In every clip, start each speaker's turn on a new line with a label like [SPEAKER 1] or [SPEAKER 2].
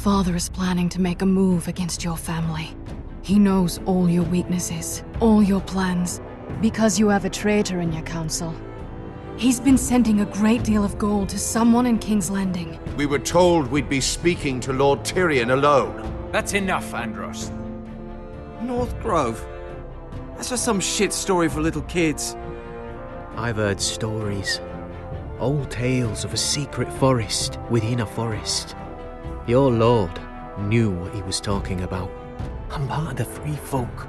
[SPEAKER 1] father is planning to make a move against your family. He knows all your weaknesses, all your plans, because you have a traitor in your council. He's been sending a great deal of gold to someone in King's Landing.
[SPEAKER 2] We were told we'd be speaking to Lord Tyrion alone.
[SPEAKER 3] That's enough, Andros.
[SPEAKER 4] North Grove? That's just some shit story for little kids.
[SPEAKER 5] I've heard stories. Old tales of a secret forest within a forest. Your lord knew what he was talking about. I'm part of the Free Folk.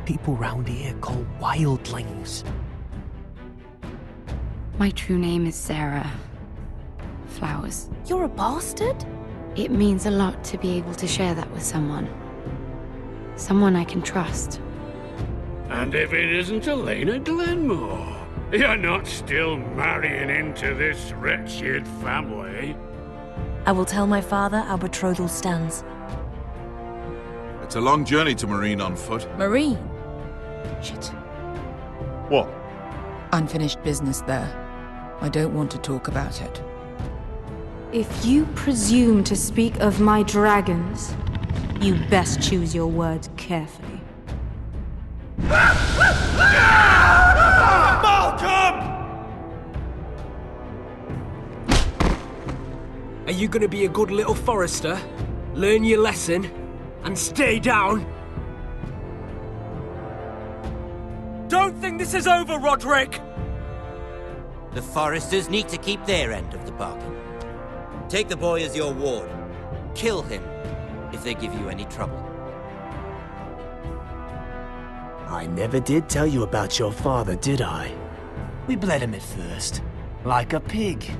[SPEAKER 5] People round here call wildlings.
[SPEAKER 6] My true name is Sarah Flowers.
[SPEAKER 7] You're a bastard?
[SPEAKER 6] It means a lot to be able to share that with someone. Someone I can trust.
[SPEAKER 8] And if it isn't Elena Glenmore, you're not still marrying into this wretched family.
[SPEAKER 7] I will tell my father our betrothal stands.
[SPEAKER 9] It's a long journey to Marine on foot.
[SPEAKER 10] Marine? Shit.
[SPEAKER 9] What?
[SPEAKER 10] Unfinished business there. I don't want to talk about it.
[SPEAKER 11] If you presume to speak of my dragons, you best choose your words carefully.
[SPEAKER 4] Malcolm!
[SPEAKER 5] Are you gonna be a good little forester? Learn your lesson and stay down? Don't think this is over, Roderick!
[SPEAKER 12] The Foresters need to keep their end of the bargain. Take the boy as your ward. Kill him if they give you any trouble.
[SPEAKER 13] I never did tell you about your father, did I? We bled him at first, like a pig.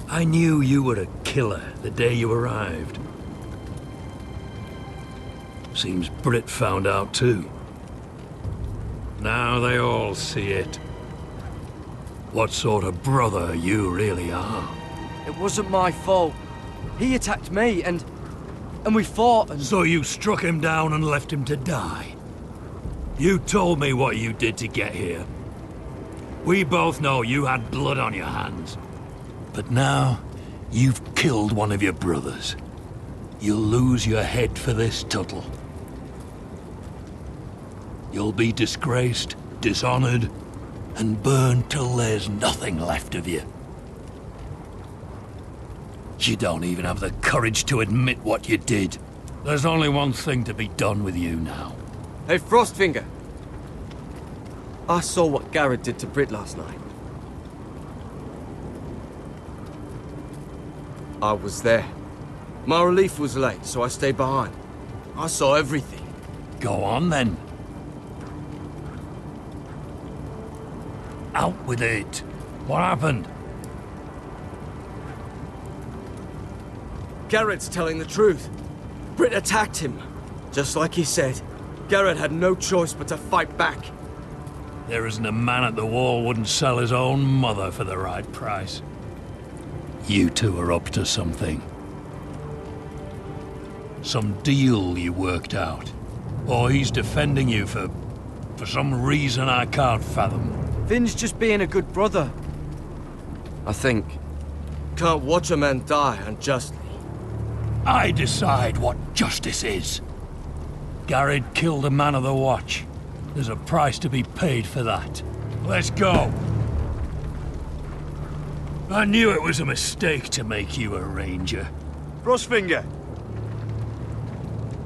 [SPEAKER 14] I knew you were a killer the day you arrived. Seems Britt found out too. Now they all see it. What sort of brother you really are.
[SPEAKER 4] It wasn't my fault. He attacked me and we fought and...
[SPEAKER 14] So you struck him down and left him to die? You told me what you did to get here. We both know you had blood on your hands. But now, you've killed one of your brothers. You'll lose your head for this, Tuttle. You'll be disgraced, dishonored, and burned till there's nothing left of you. You don't even have the courage to admit what you did. There's only one thing to be done with you now.
[SPEAKER 4] Hey, Frostfinger. I saw what Garrett did to Britt last night. I was there. My relief was late, so I stayed behind. I saw everything.
[SPEAKER 14] Go on, then. Out with it. What happened?
[SPEAKER 4] Garrett's telling the truth. Britt attacked him. Just like he said. Garrett had no choice but to fight back.
[SPEAKER 14] There isn't a man at the wall wouldn't sell his own mother for the right price. You two are up to something. Some deal you worked out. Or he's defending you for some reason I can't fathom.
[SPEAKER 4] Finn's just being a good brother. I think. Can't watch a man die unjustly.
[SPEAKER 14] I decide what justice is. Garrett killed a man of the Watch. There's a price to be paid for that. Let's go. I knew it was a mistake to make you a ranger.
[SPEAKER 3] Frostfinger!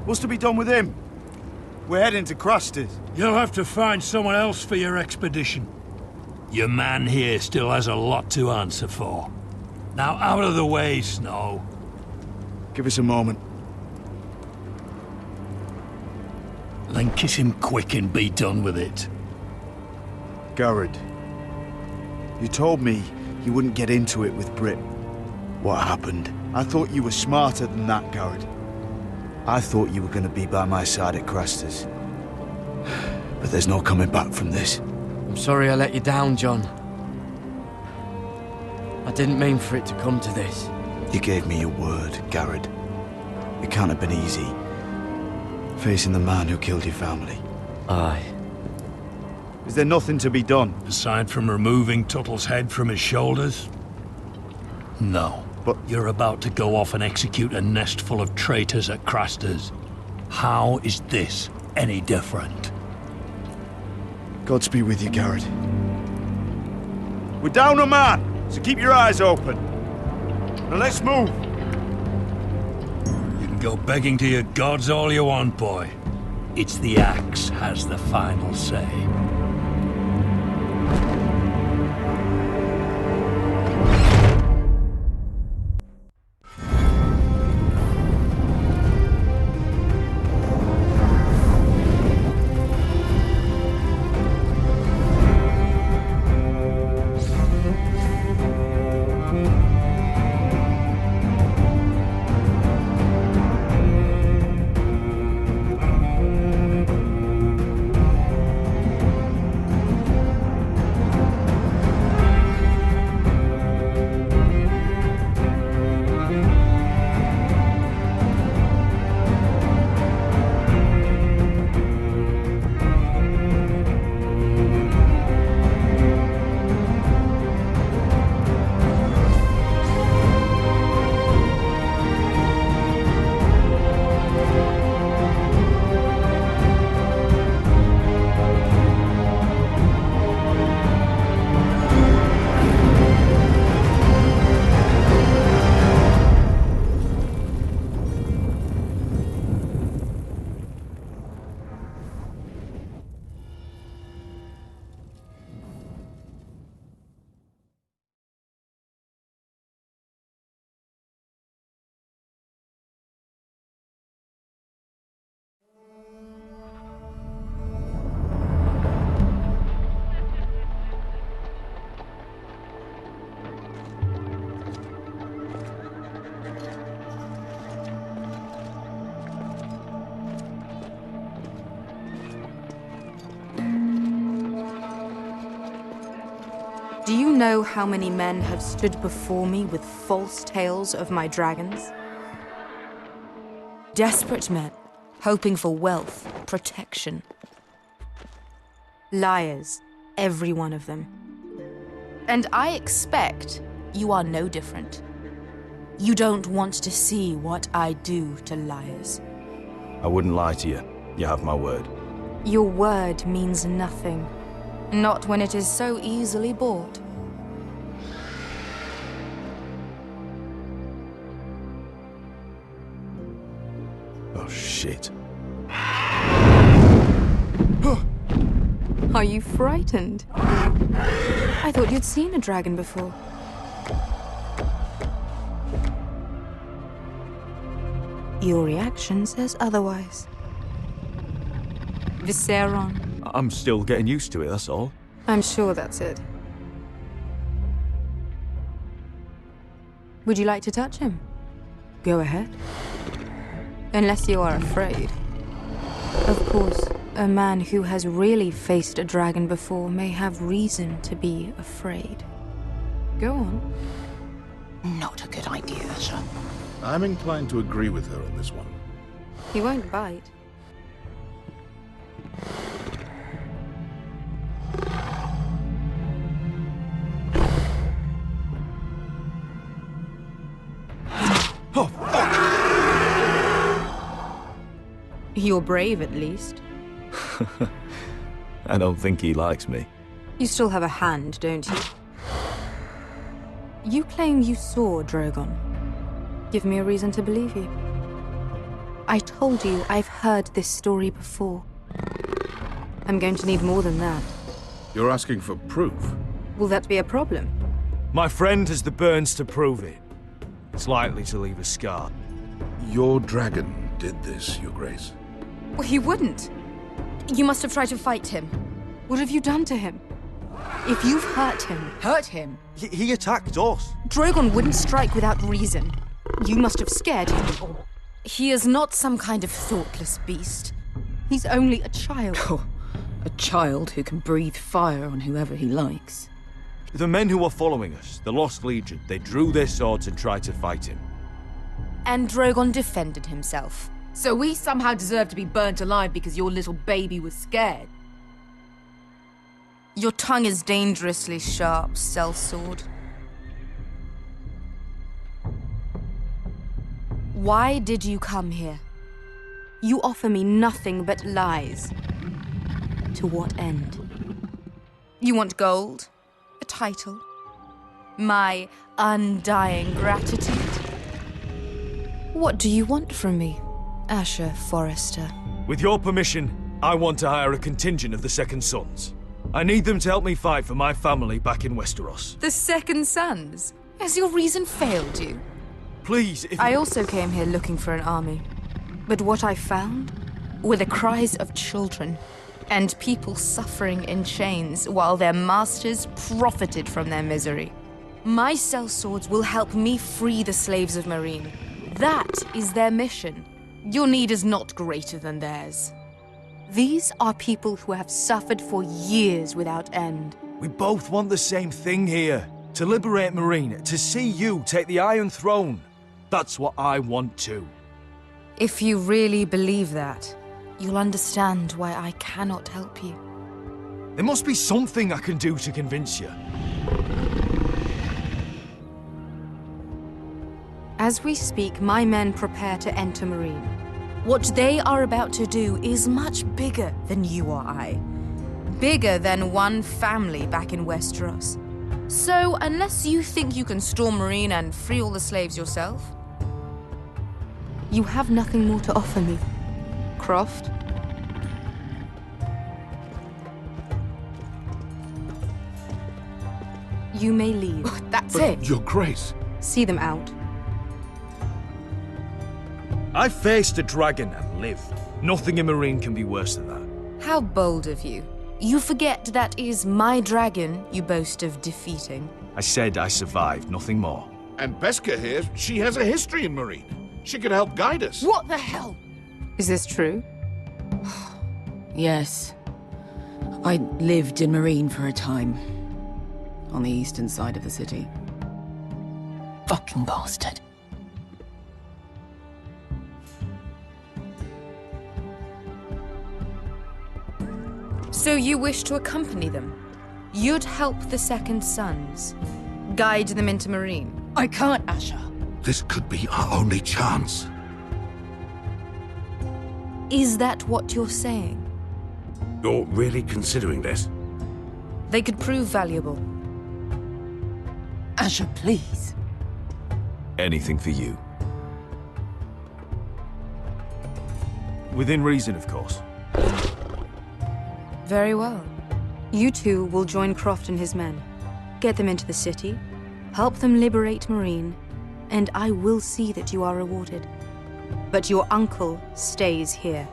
[SPEAKER 3] What's to be done with him? We're heading to Crusters.
[SPEAKER 14] You'll have to find someone else for your expedition. Your man here still has a lot to answer for. Now out of the way, Snow.
[SPEAKER 3] Give us a moment.
[SPEAKER 14] Then kiss him quick and be done with it.
[SPEAKER 3] Garrett, you told me you wouldn't get into it with Brit. What happened? I thought you were smarter than that, Garrett. I thought you were going to be by my side at Crusters. But there's no coming back from this.
[SPEAKER 4] I'm sorry I let you down, John. I didn't mean for it to come to this.
[SPEAKER 3] You gave me your word, Garrett. It can't have been easy. Facing the man who killed your family.
[SPEAKER 4] Aye.
[SPEAKER 3] Is there nothing to be done?
[SPEAKER 14] Aside from removing Tuttle's head from his shoulders? No.
[SPEAKER 3] But
[SPEAKER 14] you're about to go off and execute a nest full of traitors at Crusters. How is this any different?
[SPEAKER 3] Godspeed with you, Garrett. We're down a man, so keep your eyes open. Now let's move.
[SPEAKER 14] You can go begging to your gods all you want, boy. It's the axe has the final say.
[SPEAKER 11] Do you know how many men have stood before me with false tales of my dragons? Desperate men, hoping for wealth, protection. Liars, every one of them. And I expect you are no different. You don't want to see what I do to liars.
[SPEAKER 15] I wouldn't lie to you. You have my word.
[SPEAKER 11] Your word means nothing. Not when it is so easily bought.
[SPEAKER 15] Oh, shit.
[SPEAKER 11] Are you frightened? I thought you'd seen a dragon before. Your reaction says otherwise. Visceron.
[SPEAKER 15] I'm still getting used to it, that's all.
[SPEAKER 11] I'm sure that's it. Would you like to touch him? Go ahead. Unless you are afraid. Of course, a man who has really faced a dragon before may have reason to be afraid. Go on.
[SPEAKER 16] Not a good idea, sir.
[SPEAKER 9] I'm inclined to agree with her on this one.
[SPEAKER 11] He won't bite.
[SPEAKER 3] Oh, fuck!
[SPEAKER 11] You're brave, at least.
[SPEAKER 15] I don't think he likes me.
[SPEAKER 11] You still have a hand, don't you? You claim you saw Drogon. Give me a reason to believe you. I told you I've heard this story before. I'm going to need more than that.
[SPEAKER 9] You're asking for proof?
[SPEAKER 11] Will that be a problem?
[SPEAKER 17] My friend has the burns to prove it. It's likely to leave a scar.
[SPEAKER 9] Your dragon did this, Your Grace.
[SPEAKER 11] Well, he wouldn't. You must have tried to fight him. What have you done to him? If you've hurt him...
[SPEAKER 10] Hurt him?
[SPEAKER 17] He attacked us.
[SPEAKER 11] Drogon wouldn't strike without reason. You must have scared him.
[SPEAKER 10] He is not some kind of thoughtless beast.
[SPEAKER 11] He's only a child.
[SPEAKER 10] Oh, a child who can breathe fire on whoever he likes.
[SPEAKER 17] The men who were following us, the Lost Legion, they drew their swords and tried to fight him.
[SPEAKER 11] And Drogon defended himself.
[SPEAKER 10] So we somehow deserve to be burnt alive because your little baby was scared?
[SPEAKER 11] Your tongue is dangerously sharp, sellsword. Why did you come here? You offer me nothing but lies. To what end? You want gold? A title? My undying gratitude? What do you want from me, Asher Forrester?
[SPEAKER 17] With your permission, I want to hire a contingent of the Second Sons. I need them to help me fight for my family back in Westeros.
[SPEAKER 11] The Second Sons? Has your reason failed you?
[SPEAKER 17] Please, if...
[SPEAKER 11] I also came here looking for an army. But what I found were the cries of children and people suffering in chains while their masters profited from their misery. My sellswords will help me free the slaves of Meereen. That is their mission. Your need is not greater than theirs. These are people who have suffered for years without end.
[SPEAKER 17] We both want the same thing here. To liberate Meereen, to see you take the Iron Throne. That's what I want too.
[SPEAKER 11] If you really believe that, you'll understand why I cannot help you.
[SPEAKER 17] There must be something I can do to convince you.
[SPEAKER 11] As we speak, my men prepare to enter Meereen. What they are about to do is much bigger than you or I. Bigger than one family back in Westeros. So, unless you think you can storm Meereen and free all the slaves yourself, you have nothing more to offer me, Croft. You may leave.
[SPEAKER 10] That's it.
[SPEAKER 9] Your Grace.
[SPEAKER 11] See them out.
[SPEAKER 17] I faced a dragon and lived. Nothing in Meereen can be worse than that.
[SPEAKER 11] How bold of you. You forget that is my dragon you boast of defeating.
[SPEAKER 17] I said I survived, nothing more.
[SPEAKER 9] And Beskha here, she has a history in Meereen. She could help guide us.
[SPEAKER 10] What the hell?
[SPEAKER 11] Is this true?
[SPEAKER 10] Yes. I lived in Meereen for a time. On the eastern side of the city.
[SPEAKER 16] Fucking bastard.
[SPEAKER 11] So you wish to accompany them? You'd help the Second Sons? Guide them into Meereen?
[SPEAKER 10] I can't, Asher.
[SPEAKER 9] This could be our only chance.
[SPEAKER 11] Is that what you're saying?
[SPEAKER 8] You're really considering this?
[SPEAKER 11] They could prove valuable.
[SPEAKER 10] Asher, please.
[SPEAKER 17] Anything for you. Within reason, of course.
[SPEAKER 11] Very well. You two will join Croft and his men. Get them into the city, help them liberate Meereen, and I will see that you are rewarded. But your uncle stays here.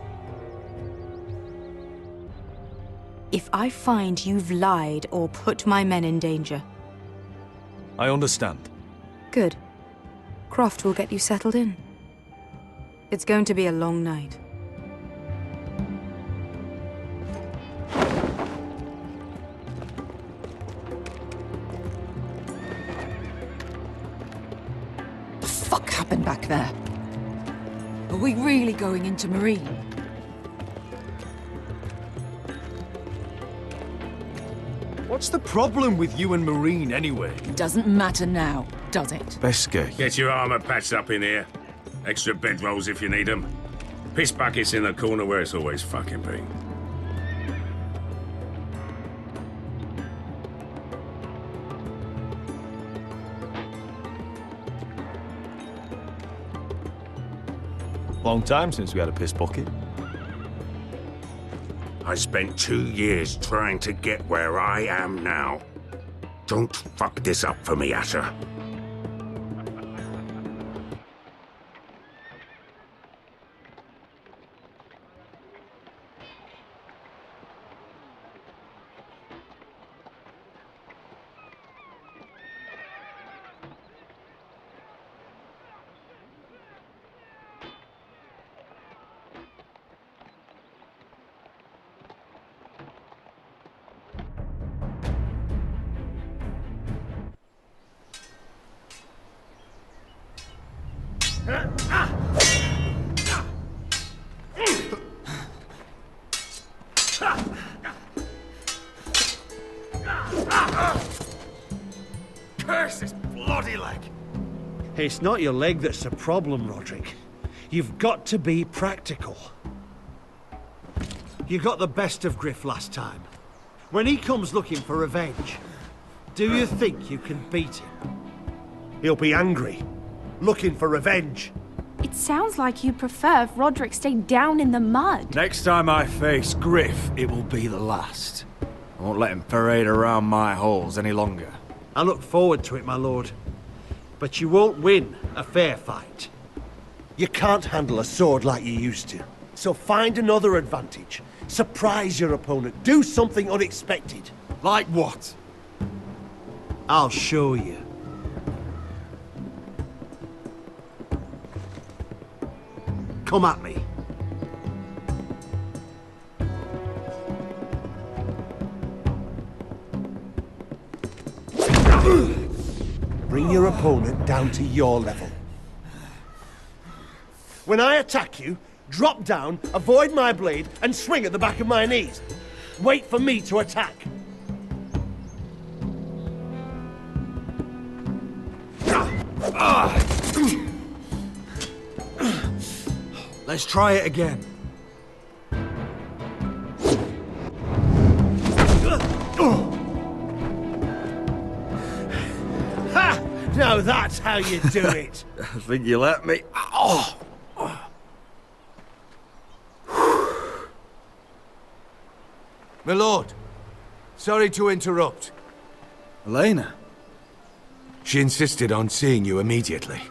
[SPEAKER 11] If I find you've lied or put my men in danger...
[SPEAKER 17] I understand.
[SPEAKER 11] Good. Croft will get you settled in. It's going to be a long night.
[SPEAKER 10] What the fuck happened back there? Are we really going into Meereen?
[SPEAKER 17] What's the problem with you and Meereen, anyway?
[SPEAKER 10] It doesn't matter now, does it?
[SPEAKER 17] Beskha.
[SPEAKER 8] Get your armor patched up in here. Extra bedrolls if you need them. Piss buckets in the corner where it's always fucking been.
[SPEAKER 15] Long time since we had a piss bucket.
[SPEAKER 8] I spent 2 years trying to get where I am now. Don't fuck this up for me, Asher.
[SPEAKER 18] Curse this bloody leg! It's not your leg that's the problem, Roderick. You've got to be practical. You got the best of Griff last time. When he comes looking for revenge, do you think you can beat him? He'll be angry, looking for revenge.
[SPEAKER 19] It sounds like you prefer if Roderick stayed down in the mud.
[SPEAKER 17] Next time I face Griff, it will be the last. I won't let him parade around my halls any longer.
[SPEAKER 18] I look forward to it, my lord. But you won't win a fair fight. You can't handle a sword like you used to. So find another advantage. Surprise your opponent. Do something unexpected.
[SPEAKER 17] Like what?
[SPEAKER 18] I'll show you. Come at me. Bring your opponent down to your level. When I attack you, drop down, avoid my blade, and swing at the back of my knees. Wait for me to attack. Let's try it again. Ha! Now that's how you do it.
[SPEAKER 17] I think you let me. Oh!
[SPEAKER 2] My lord, sorry to interrupt.
[SPEAKER 17] Elena?
[SPEAKER 2] She insisted on seeing you immediately.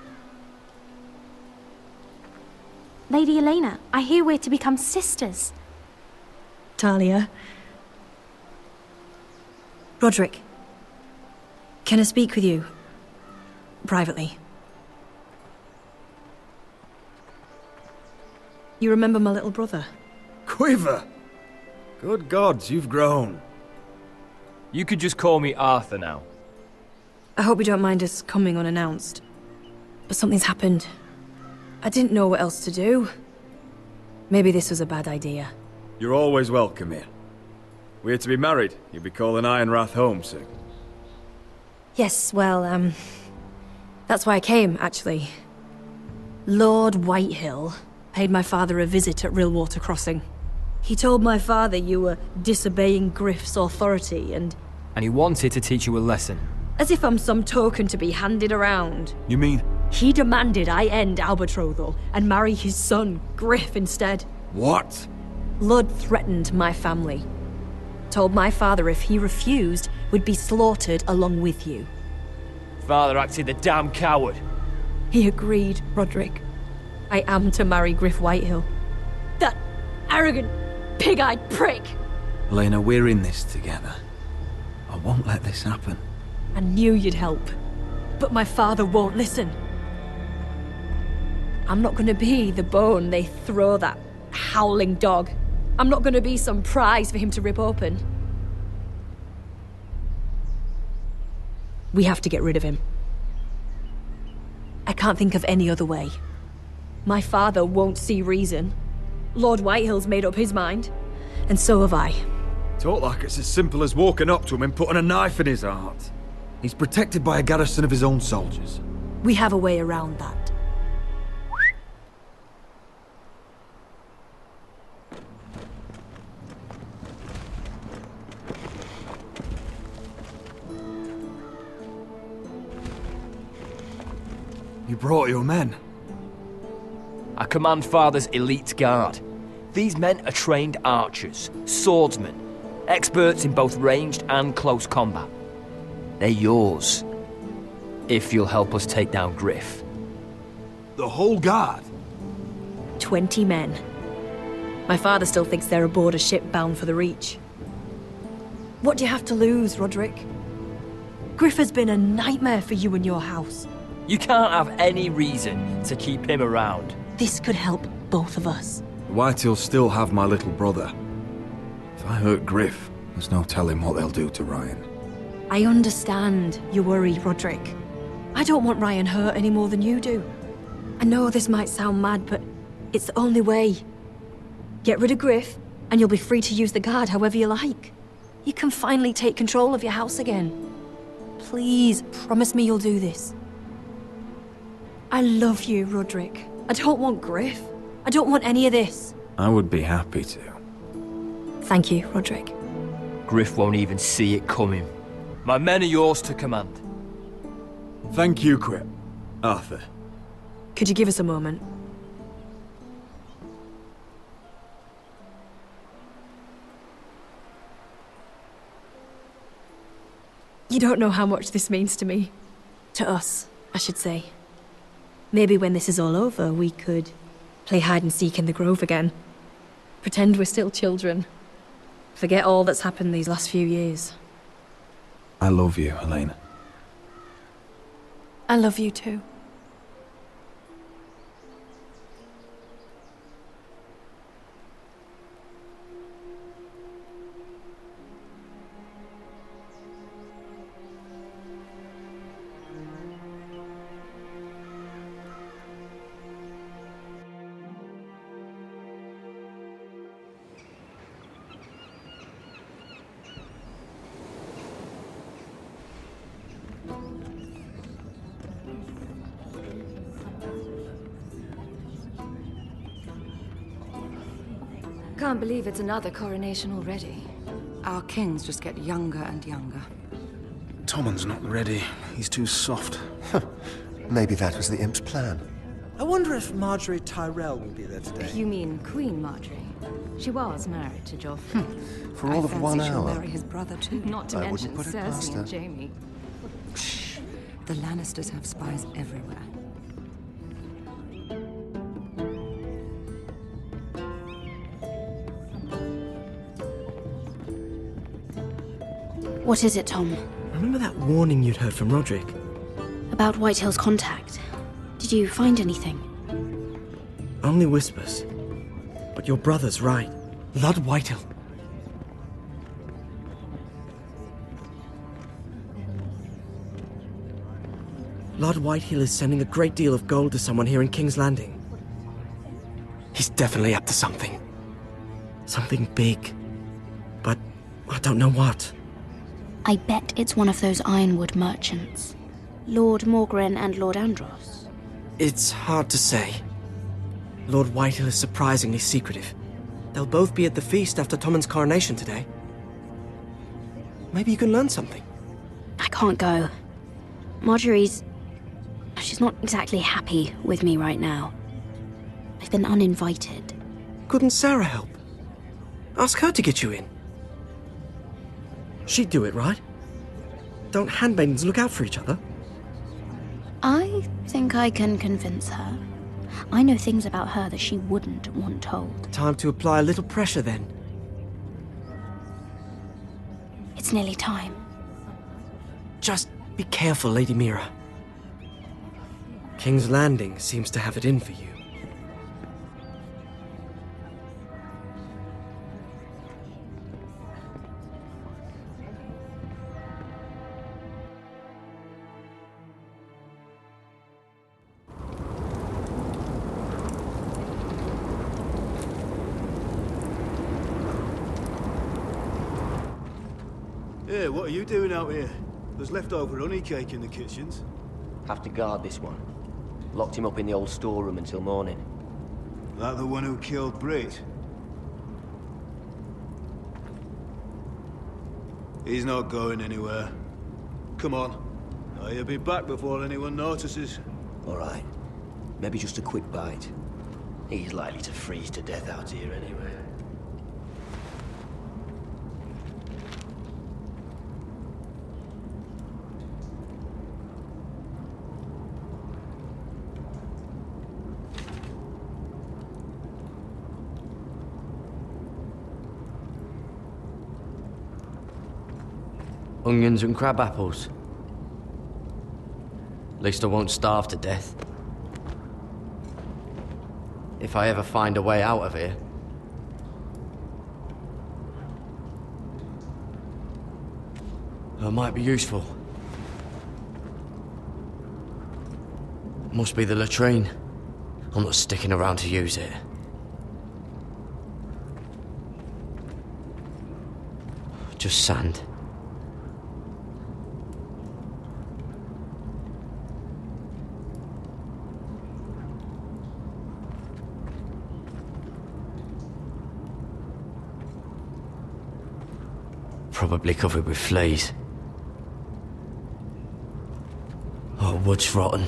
[SPEAKER 19] Lady Elena, I hear we're to become sisters.
[SPEAKER 7] Talia. Roderick. Can I speak with you? Privately. You remember my little brother?
[SPEAKER 17] Quiver! Good gods, you've grown.
[SPEAKER 20] You could just call me Arthur now.
[SPEAKER 7] I hope you don't mind us coming unannounced. But something's happened. I didn't know what else to do. Maybe this was a bad idea.
[SPEAKER 15] You're always welcome here. We're to be married. You'll be calling Ironrath home soon.
[SPEAKER 7] Yes, well, that's why I came, actually. Lord Whitehill paid my father a visit at Rillwater Crossing. He told my father you were disobeying Griff's authority and
[SPEAKER 20] he wanted to teach you a lesson.
[SPEAKER 7] as if I'm some token to be handed around.
[SPEAKER 15] You mean?
[SPEAKER 7] He demanded I end our betrothal and marry his son, Griff, instead.
[SPEAKER 17] What?
[SPEAKER 7] Lud threatened my family. Told my father if he refused, would be slaughtered along with you.
[SPEAKER 20] Father acted the damn coward.
[SPEAKER 7] He agreed, Roderick. I am to marry Griff Whitehill. That arrogant, pig-eyed prick!
[SPEAKER 17] Elena, we're in this together. I won't let this happen.
[SPEAKER 7] I knew you'd help. But my father won't listen. I'm not gonna be the bone they throw that howling dog. I'm not gonna be some prize for him to rip open. We have to get rid of him. I can't think of any other way. My father won't see reason. Lord Whitehill's made up his mind. And so have I.
[SPEAKER 17] Talk like it's as simple as walking up to him and putting a knife in his heart. He's protected by a garrison of his own soldiers.
[SPEAKER 7] We have a way around that.
[SPEAKER 17] You brought your men.
[SPEAKER 20] I command Father's elite guard. These men are trained archers, swordsmen, experts in both ranged and close combat. They're yours, if you'll help us take down Griff.
[SPEAKER 17] The whole guard?
[SPEAKER 7] 20 men. My father still thinks they're aboard a ship bound for the Reach. What do you have to lose, Roderick? Griff has been a nightmare for you and your house.
[SPEAKER 20] You can't have any reason to keep him around.
[SPEAKER 7] This could help both of us.
[SPEAKER 15] Whitehills still have my little brother. If I hurt Griff, there's no telling what they'll do to Ryan.
[SPEAKER 7] I understand your worry, Roderick. I don't want Ryan hurt any more than you do. I know this might sound mad, but it's the only way. Get rid of Griff, and you'll be free to use the guard however you like. You can finally take control of your house again. Please, promise me you'll do this. I love you, Roderick. I don't want Griff. I don't want any of this.
[SPEAKER 15] I would be happy to.
[SPEAKER 7] Thank you, Roderick.
[SPEAKER 20] Griff won't even see it coming. My men are yours to command.
[SPEAKER 15] Thank you, Quip. Arthur.
[SPEAKER 7] Could you give us a moment? You don't know how much this means to me. To us, I should say. Maybe when this is all over, we could play hide and seek in the Grove again. Pretend we're still children. Forget all that's happened these last few years.
[SPEAKER 15] I love you, Elena.
[SPEAKER 19] I love you too.
[SPEAKER 21] Can't believe it's another coronation already. Our kings just get younger and younger.
[SPEAKER 22] Tommen's not ready. He's too soft.
[SPEAKER 18] Maybe that was the imp's plan.
[SPEAKER 23] I wonder if Marjorie Tyrell will be there today.
[SPEAKER 21] You mean Queen Marjorie? She was married to Joffrey.
[SPEAKER 18] For all of 1
[SPEAKER 21] she'll
[SPEAKER 18] hour.
[SPEAKER 21] marry his brother too. Not to
[SPEAKER 18] I
[SPEAKER 21] mention
[SPEAKER 18] wouldn't put it past
[SPEAKER 21] Cersei
[SPEAKER 18] her.
[SPEAKER 21] and Jaime. The Lannisters have spies everywhere.
[SPEAKER 6] What is it, Tom?
[SPEAKER 4] Remember that warning you'd heard from Roderick?
[SPEAKER 6] About Whitehill's contact. Did you find anything?
[SPEAKER 4] Only whispers. But your brother's right. Lord Whitehill. Lord Whitehill is sending a great deal of gold to someone here in King's Landing. He's definitely up to something. Something big. But I don't know what.
[SPEAKER 6] I bet it's one of those Ironwood merchants. Lord Morgren and Lord Andros.
[SPEAKER 4] It's hard to say. Lord Whitehill is surprisingly secretive. They'll both be at the feast after Tommen's coronation today. Maybe you can learn something.
[SPEAKER 6] I can't go. Marjorie's... she's not exactly happy with me right now. I've been uninvited.
[SPEAKER 4] Couldn't Sarah help? Ask her to get you in. She'd do it, right? Don't handmaidens look out for each other?
[SPEAKER 6] I think I can convince her. I know things about her that she wouldn't want told.
[SPEAKER 4] Time to apply a little pressure then.
[SPEAKER 6] It's nearly time.
[SPEAKER 4] Just be careful, Lady Mira. King's Landing seems to have it in for you.
[SPEAKER 3] Hey, what are you doing out here? There's leftover honey cake in the kitchens.
[SPEAKER 24] Have to guard this one. Locked him up in the old storeroom until morning.
[SPEAKER 3] That the one who killed Brit? He's not going anywhere. Come on. Now you'll be back before anyone notices.
[SPEAKER 24] All right. Maybe just a quick bite. He's likely to freeze to death out here anyway.
[SPEAKER 1] Onions and crab apples. At least I won't starve to death. If I ever find a way out of here. It might be useful. Must be the latrine. I'm not sticking around to use it. Just sand. Probably covered with fleas. Oh, wood's rotten.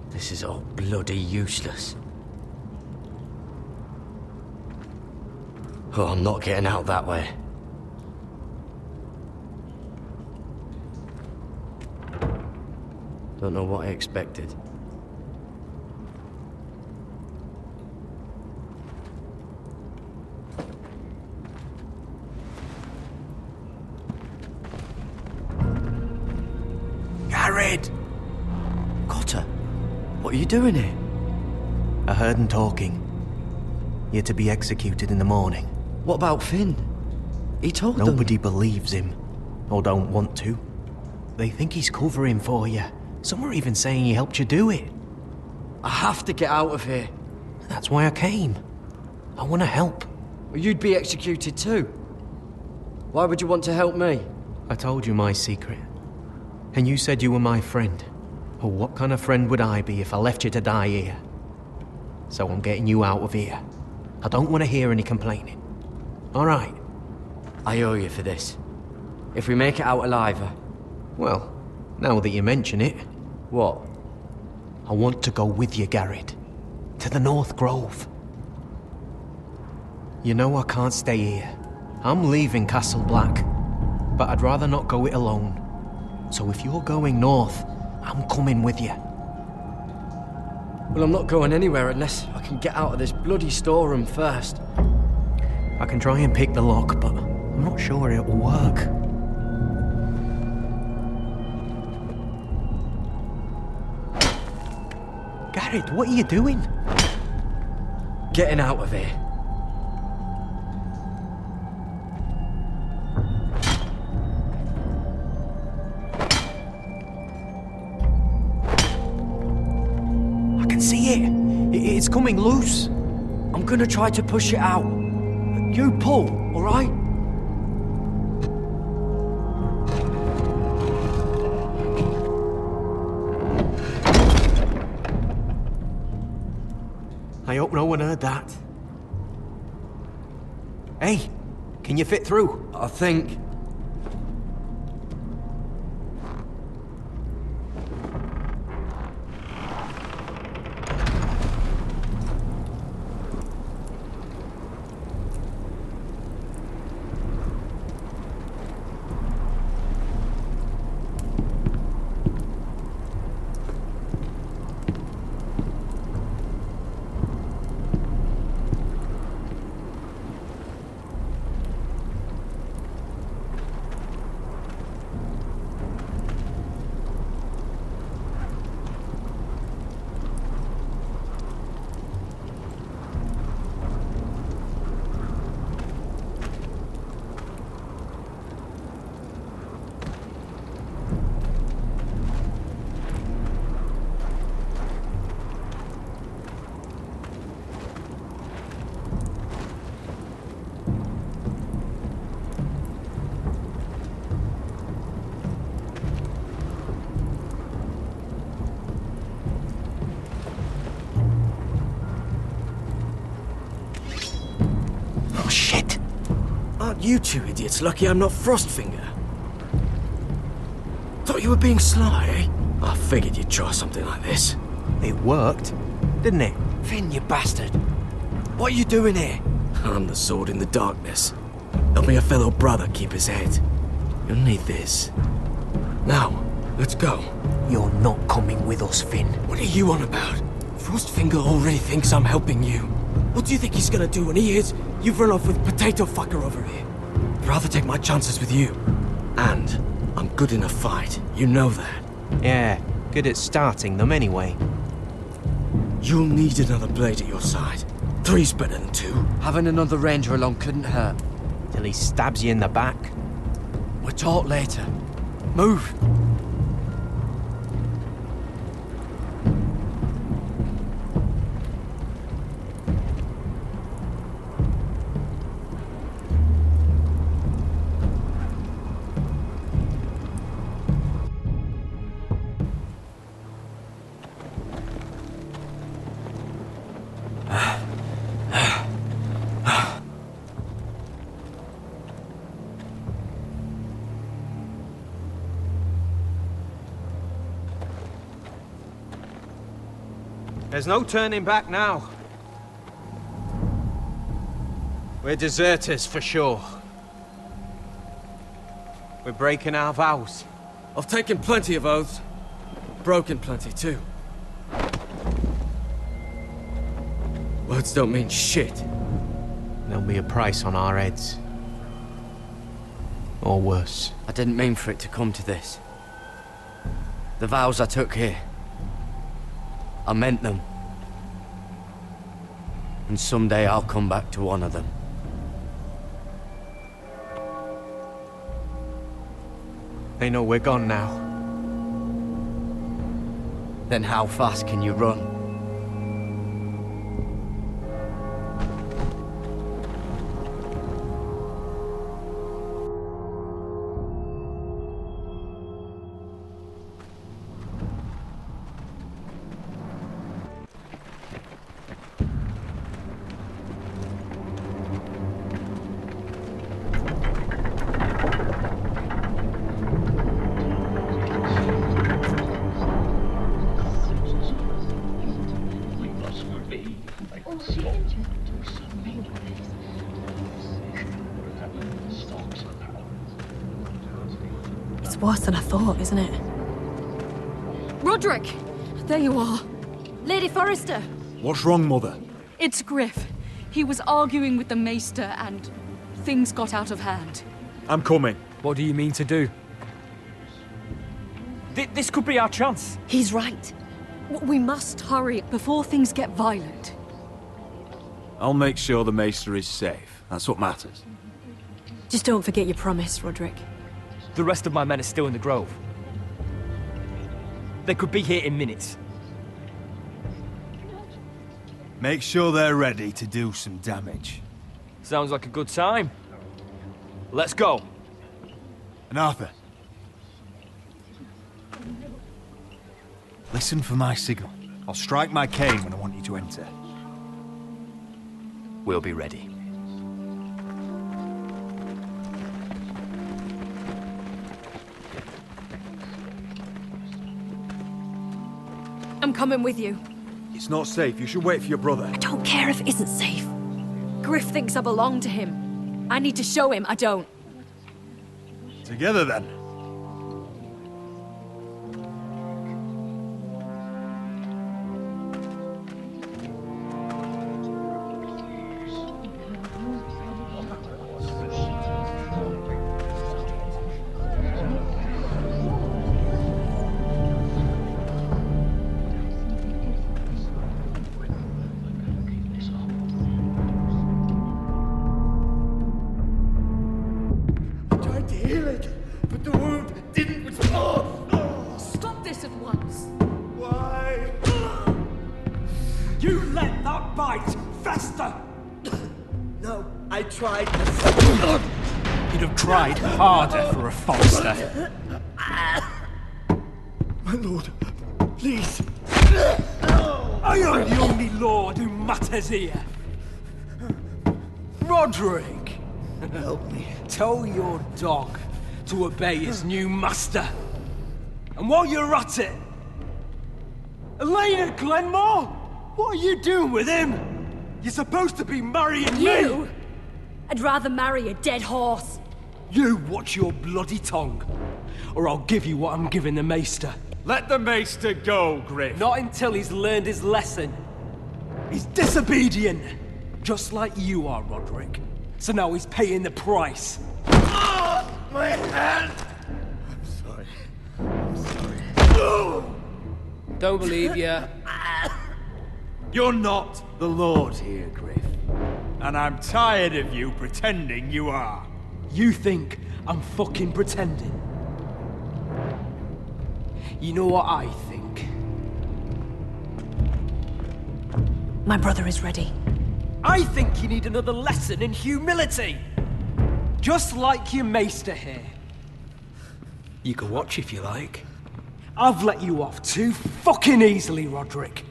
[SPEAKER 1] This is all bloody useless. Oh, I'm not getting out that way. Don't know what I expected.
[SPEAKER 4] Gared!
[SPEAKER 1] Cotter, what are you doing here?
[SPEAKER 4] I heard him talking. You're to be executed in the morning.
[SPEAKER 1] What about Finn? He told them.
[SPEAKER 4] Nobody believes him, or don't want to. They think he's covering for you. Some are even saying he helped you do it.
[SPEAKER 1] I have to get out of here.
[SPEAKER 4] That's why I came. I want to help.
[SPEAKER 1] Well, you'd be executed too. Why would you want to help me?
[SPEAKER 4] I told you my secret. And you said you were my friend. Well, what kind of friend would I be if I left you to die here? So I'm getting you out of here. I don't want to hear any complaining. All right?
[SPEAKER 1] I owe you for this. If we make it out alive...
[SPEAKER 4] Well, now that you mention it...
[SPEAKER 1] What?
[SPEAKER 4] I want to go with you, Gared. To the North Grove. You know I can't stay here. I'm leaving Castle Black. But I'd rather not go it alone. So if you're going north, I'm coming with you.
[SPEAKER 1] Well, I'm not going anywhere unless I can get out of this bloody storeroom first.
[SPEAKER 4] I can try and pick the lock, but I'm not sure it will work. Gared, what are you doing?
[SPEAKER 1] Getting out of here.
[SPEAKER 4] See it? It's coming loose.
[SPEAKER 1] I'm gonna try to push it out. You pull, all right?
[SPEAKER 4] I hope no one heard that. Hey, can you fit through?
[SPEAKER 1] I think.
[SPEAKER 4] Aren't you two idiots lucky I'm not Frostfinger? Thought you were being sly, eh? I figured you'd try something like this. It worked, didn't it?
[SPEAKER 1] Finn, you bastard. What are you doing here?
[SPEAKER 4] I'm the sword in the darkness. Help me a fellow brother keep his head. You'll need this. Now, let's go.
[SPEAKER 20] You're not coming with us, Finn.
[SPEAKER 4] What are you on about? Frostfinger already thinks I'm helping you. What do you think he's gonna do when he hears you've run off with Potato Fucker over here? I'd rather take my chances with you. And I'm good in a fight. You know that.
[SPEAKER 5] Yeah, good at starting them anyway.
[SPEAKER 4] You'll need another blade at your side. 3's better than 2.
[SPEAKER 1] Having another ranger along couldn't hurt.
[SPEAKER 5] Till he stabs you in the back.
[SPEAKER 1] We'll talk later. Move!
[SPEAKER 5] There's no turning back now. We're deserters for sure. We're breaking our vows.
[SPEAKER 4] I've taken plenty of oaths. Broken plenty too. Words don't mean shit.
[SPEAKER 5] There'll be a price on our heads. Or worse.
[SPEAKER 1] I didn't mean for it to come to this. The vows I took here, I meant them. And someday I'll come back to honor them.
[SPEAKER 5] They know we're gone now.
[SPEAKER 1] Then how fast can you run?
[SPEAKER 7] It's worse than I thought, isn't it?
[SPEAKER 19] Roderick! There you are. Lady Forrester!
[SPEAKER 22] What's wrong, Mother?
[SPEAKER 19] It's Griff. He was arguing with the Maester and things got out of hand.
[SPEAKER 22] I'm coming.
[SPEAKER 20] What do you mean to do? This could be our chance.
[SPEAKER 19] He's right. We must hurry before things get violent.
[SPEAKER 22] I'll make sure the Maester is safe. That's what matters.
[SPEAKER 7] Just don't forget your promise, Roderick.
[SPEAKER 20] The rest of my men are still in the grove. They could be here in minutes.
[SPEAKER 17] Make sure they're ready to do some damage.
[SPEAKER 20] Sounds like a good time. Let's go.
[SPEAKER 17] And Arthur, listen for my signal. I'll strike my cane when I want you to enter.
[SPEAKER 20] We'll be ready.
[SPEAKER 19] I'm coming with you.
[SPEAKER 22] It's not safe. You should wait for your brother.
[SPEAKER 19] I don't care if it isn't safe. Griff thinks I belong to him. I need to show him I don't.
[SPEAKER 17] Together then.
[SPEAKER 19] Stop this at once.
[SPEAKER 17] Why?
[SPEAKER 22] You let that bite fester!
[SPEAKER 23] No, I tried.
[SPEAKER 22] You'd have tried harder for a Forrester.
[SPEAKER 23] My lord, please.
[SPEAKER 22] I am the only lord who matters here. Roderick!
[SPEAKER 23] Help me.
[SPEAKER 22] Tell your dog to obey his new master. And while you're at it, Elena Glenmore, what are you doing with him? You're supposed to be marrying
[SPEAKER 19] You?
[SPEAKER 22] me!
[SPEAKER 19] I'd rather marry a dead horse.
[SPEAKER 22] You watch your bloody tongue, or I'll give you what I'm giving the Maester.
[SPEAKER 17] Let the Maester go, Griff.
[SPEAKER 22] Not until he's learned his lesson. He's disobedient, just like you are, Roderick. So now he's paying the price.
[SPEAKER 17] My hand! I'm sorry.
[SPEAKER 22] Don't believe you.
[SPEAKER 17] You're not the Lord here, Griff. And I'm tired of you pretending you are.
[SPEAKER 22] You think I'm fucking pretending? You know what I think?
[SPEAKER 7] My brother is ready.
[SPEAKER 22] I think you need another lesson in humility. Just like your Maester here. You can watch if you like. I've let you off too fucking easily, Roderick.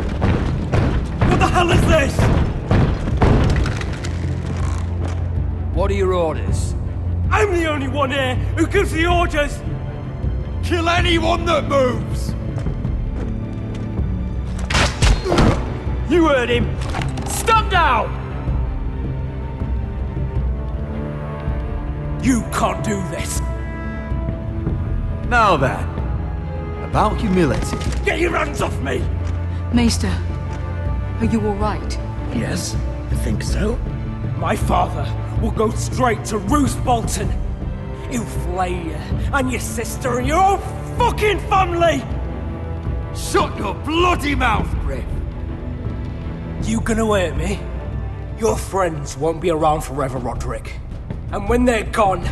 [SPEAKER 22] What the hell is this?
[SPEAKER 20] What are your orders?
[SPEAKER 22] I'm the only one here who gives the orders!
[SPEAKER 17] Kill anyone that moves!
[SPEAKER 22] You heard him! Stand down! You can't do this!
[SPEAKER 3] Now then, about humility.
[SPEAKER 22] Get your hands off me!
[SPEAKER 11] Maester, are you all right?
[SPEAKER 23] Yes, I think so.
[SPEAKER 22] My father will go straight to Roose Bolton. He'll flay you, and your sister, and your whole fucking family!
[SPEAKER 17] Shut your bloody mouth, Griff!
[SPEAKER 22] You gonna hurt me? Your friends won't be around forever, Roderick. And when they're gone...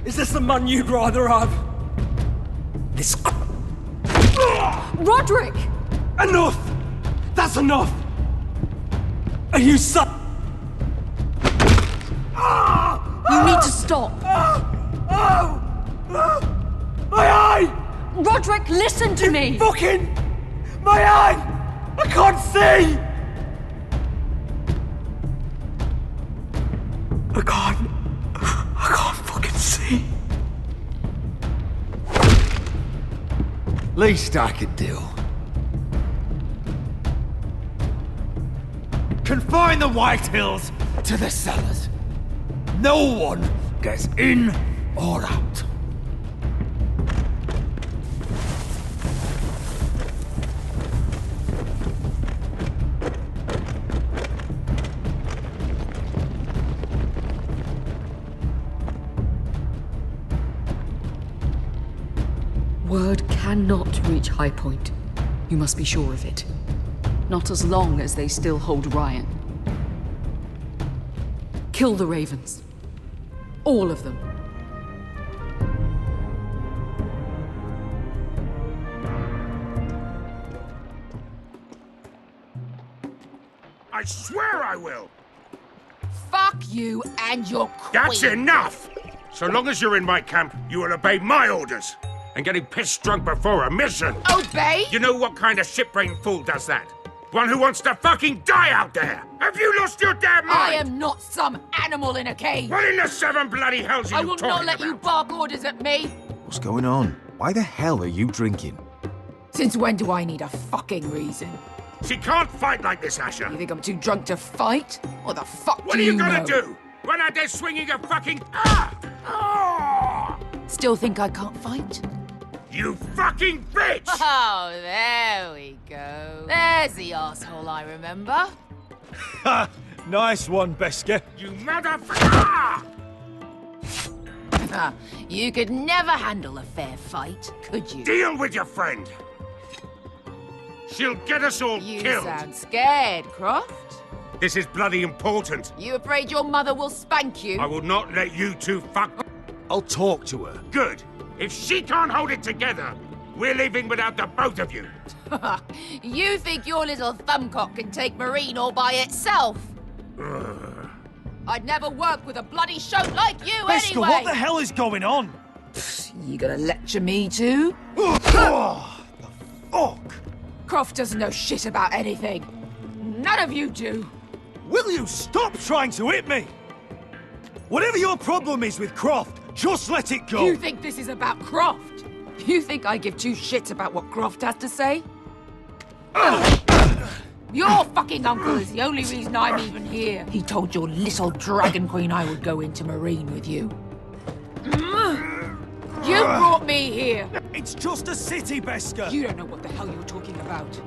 [SPEAKER 22] Is this the man you'd rather have? This...
[SPEAKER 19] Roderick!
[SPEAKER 22] Enough! That's enough! Are you son?
[SPEAKER 19] You need to stop.
[SPEAKER 22] My eye!
[SPEAKER 19] Roderick, listen to me!
[SPEAKER 22] Fucking... My eye! I can't see! I can't fucking see.
[SPEAKER 3] Least I could do. Confine the White Hills to the cellars. No one gets in or out.
[SPEAKER 12] Word cannot reach High Point. You must be sure of it. Not as long as they still hold Ryan. Kill the Ravens. All of them.
[SPEAKER 8] I swear I will!
[SPEAKER 13] Fuck you and your queen.
[SPEAKER 8] That's enough! So long as you're in my camp, you will obey my orders. And getting pissed drunk before a mission.
[SPEAKER 13] Obey?
[SPEAKER 8] You know what kind of shit-brained fool does that? One who wants to fucking die out there! Have you lost your damn mind?
[SPEAKER 13] I am not some animal in a cage.
[SPEAKER 8] What in the seven bloody hells are
[SPEAKER 13] I
[SPEAKER 8] you
[SPEAKER 13] will
[SPEAKER 8] talking
[SPEAKER 13] not let
[SPEAKER 8] about?
[SPEAKER 13] you bark orders at me.
[SPEAKER 15] What's going on? Why the hell are you drinking?
[SPEAKER 13] Since when do I need a fucking reason?
[SPEAKER 8] She can't fight like this, Asher.
[SPEAKER 13] You think I'm too drunk to fight? What the fuck
[SPEAKER 8] What
[SPEAKER 13] do
[SPEAKER 8] are you
[SPEAKER 13] you
[SPEAKER 8] gonna
[SPEAKER 13] know?
[SPEAKER 8] do? Run out there swinging a fucking...
[SPEAKER 13] Still think I can't fight?
[SPEAKER 8] You fucking bitch!
[SPEAKER 13] Oh, there we go. There's the asshole I remember.
[SPEAKER 17] Ha! Nice one, Beskar.
[SPEAKER 8] You motherfucker!
[SPEAKER 13] You could never handle a fair fight, could you?
[SPEAKER 8] Deal with your friend. She'll get us all
[SPEAKER 13] You
[SPEAKER 8] killed.
[SPEAKER 13] sound scared, Croft.
[SPEAKER 8] This is bloody important.
[SPEAKER 13] You afraid your mother will spank you?
[SPEAKER 8] I will not let you two fuck...
[SPEAKER 17] I'll talk to her.
[SPEAKER 8] Good. If she can't hold it together, we're leaving without the both of you.
[SPEAKER 13] You think your little thumbcock can take Marine all by itself? I'd never work with a bloody shote like you
[SPEAKER 17] Beskar,
[SPEAKER 13] anyway!
[SPEAKER 17] what the hell is going on?
[SPEAKER 13] You gonna lecture me too?
[SPEAKER 17] The fuck?
[SPEAKER 13] Croft doesn't know shit about anything. None of you do.
[SPEAKER 17] Will you stop trying to hit me? Whatever your problem is with Croft, just let it go.
[SPEAKER 13] You think this is about Croft? You think I give two shits about what Croft has to say? Your fucking uncle is the only reason I'm even here. He told your little dragon queen I would go into Marine with you. You brought me here.
[SPEAKER 17] It's just a city, Beskar.
[SPEAKER 13] You don't know what the hell you're talking about.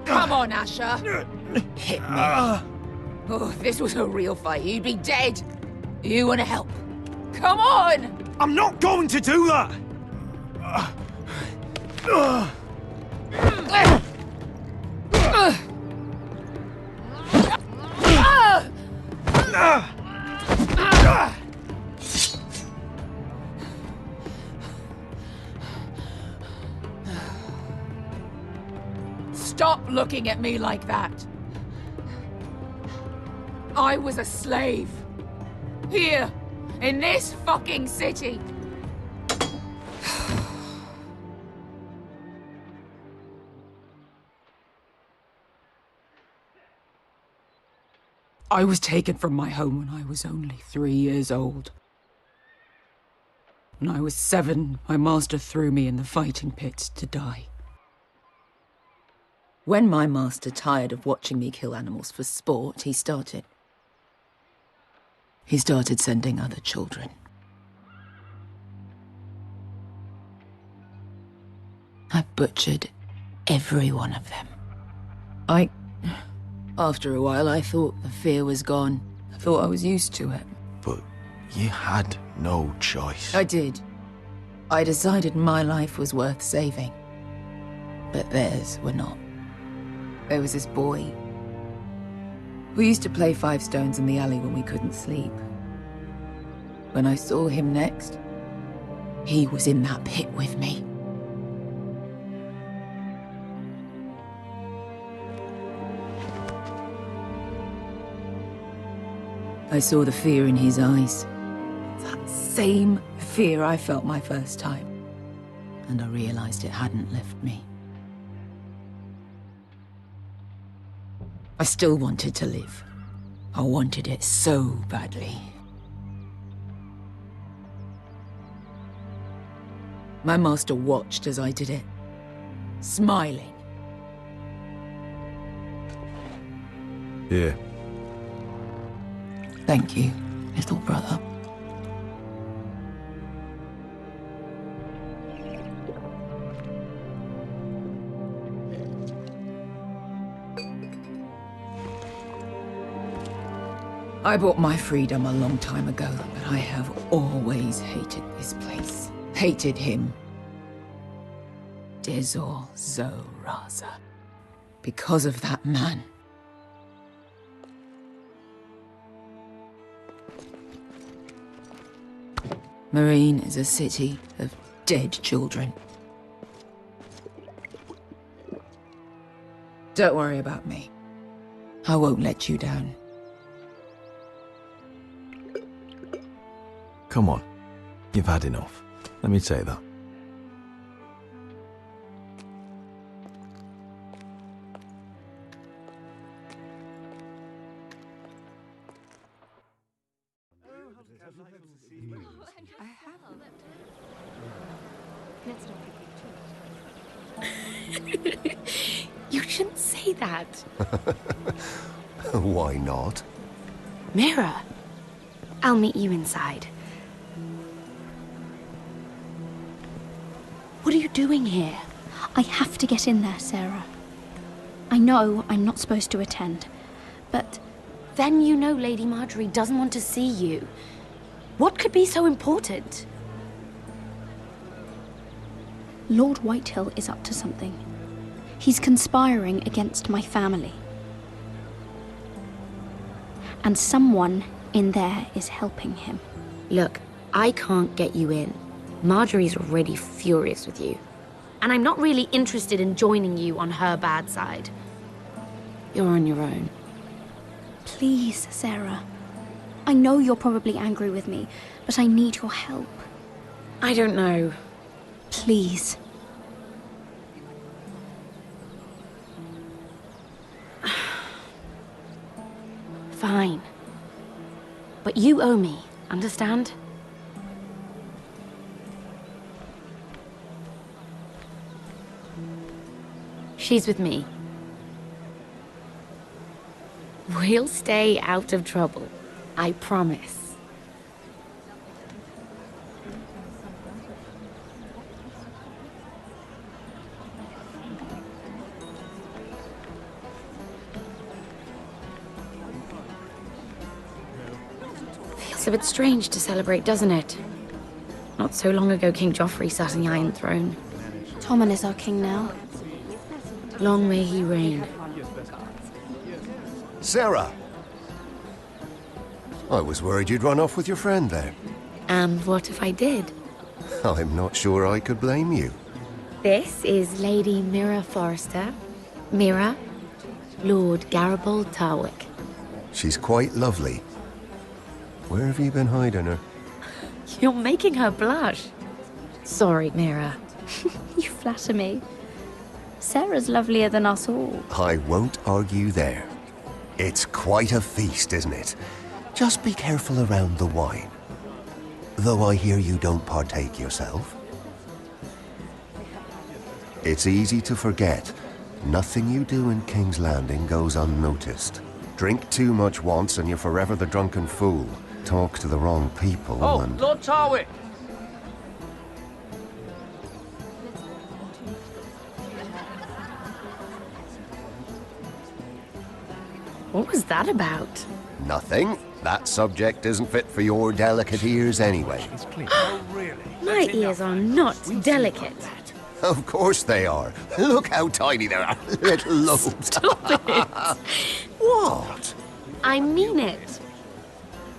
[SPEAKER 13] Come on, Asher. Hit me. Oh, if this was a real fight, you'd be dead. You want to help? Come on!
[SPEAKER 17] I'm not going to do that!
[SPEAKER 13] Stop looking at me like that. I was a slave. Here, in this fucking city. I was taken from my home when I was only 3 years old. When I was 7, my master threw me in the fighting pit to die. When my master tired of watching me kill animals for sport, he started sending other children. I butchered every one of them. After a while, I thought the fear was gone. I thought I was used to it.
[SPEAKER 2] But you had no choice.
[SPEAKER 13] I did. I decided my life was worth saving. But theirs were not. There was this boy. We used to play 5 stones in the alley when we couldn't sleep. When I saw him next, he was in that pit with me. I saw the fear in his eyes. That same fear I felt my first time. And I realized it hadn't left me. I still wanted to live. I wanted it so badly. My master watched as I did it, smiling.
[SPEAKER 15] Here.
[SPEAKER 13] Thank you, little brother. I bought my freedom a long time ago, but I have always hated this place. Hated him. Dizor Zoraza. Because of that man. Marine is a city of dead children. Don't worry about me. I won't let you down.
[SPEAKER 15] Come on. You've had enough. Let me say that.
[SPEAKER 6] You shouldn't say that.
[SPEAKER 2] Why not?
[SPEAKER 6] Mira, I'll meet you inside. What are you doing here? I have to get in there, Sarah. I know I'm not supposed to attend, but then you know Lady Marjorie doesn't want to see you. What could be so important? Lord Whitehill is up to something. He's conspiring against my family. And someone in there is helping him.
[SPEAKER 9] Look, I can't get you in. Marjorie's already furious with you. And I'm not really interested in joining you on her bad side. You're on your own.
[SPEAKER 6] Please, Sarah. I know you're probably angry with me, but I need your help.
[SPEAKER 9] I don't know.
[SPEAKER 6] Please.
[SPEAKER 9] Fine. But you owe me, understand? She's with me. We'll stay out of trouble. I promise. Feels a bit strange to celebrate, doesn't it? Not so long ago, King Joffrey sat on the Iron Throne.
[SPEAKER 6] Tommen is our king now.
[SPEAKER 9] Long may he reign.
[SPEAKER 10] Sarah! I was worried you'd run off with your friend there.
[SPEAKER 9] And what if I did?
[SPEAKER 10] I'm not sure I could blame you.
[SPEAKER 9] This is Lady Mira Forrester. Mira, Lord Garibald Tarwick.
[SPEAKER 10] She's quite lovely. Where have you been hiding her?
[SPEAKER 9] You're making her blush. Sorry, Mira.
[SPEAKER 6] You flatter me. Sarah's lovelier than us all.
[SPEAKER 10] I won't argue there. It's quite a feast, isn't it? Just be careful around the wine. Though I hear you don't partake yourself. It's easy to forget. Nothing you do in King's Landing goes unnoticed. Drink too much once and you're forever the drunken fool. Talk to the wrong people and...
[SPEAKER 24] Lord Tarwick!
[SPEAKER 9] What was that about?
[SPEAKER 10] Nothing. That subject isn't fit for your delicate ears anyway.
[SPEAKER 9] My ears are not delicate.
[SPEAKER 10] Of course they are. Look how tiny they are. Little lobes.
[SPEAKER 9] Stop it!
[SPEAKER 10] What?
[SPEAKER 9] I mean it.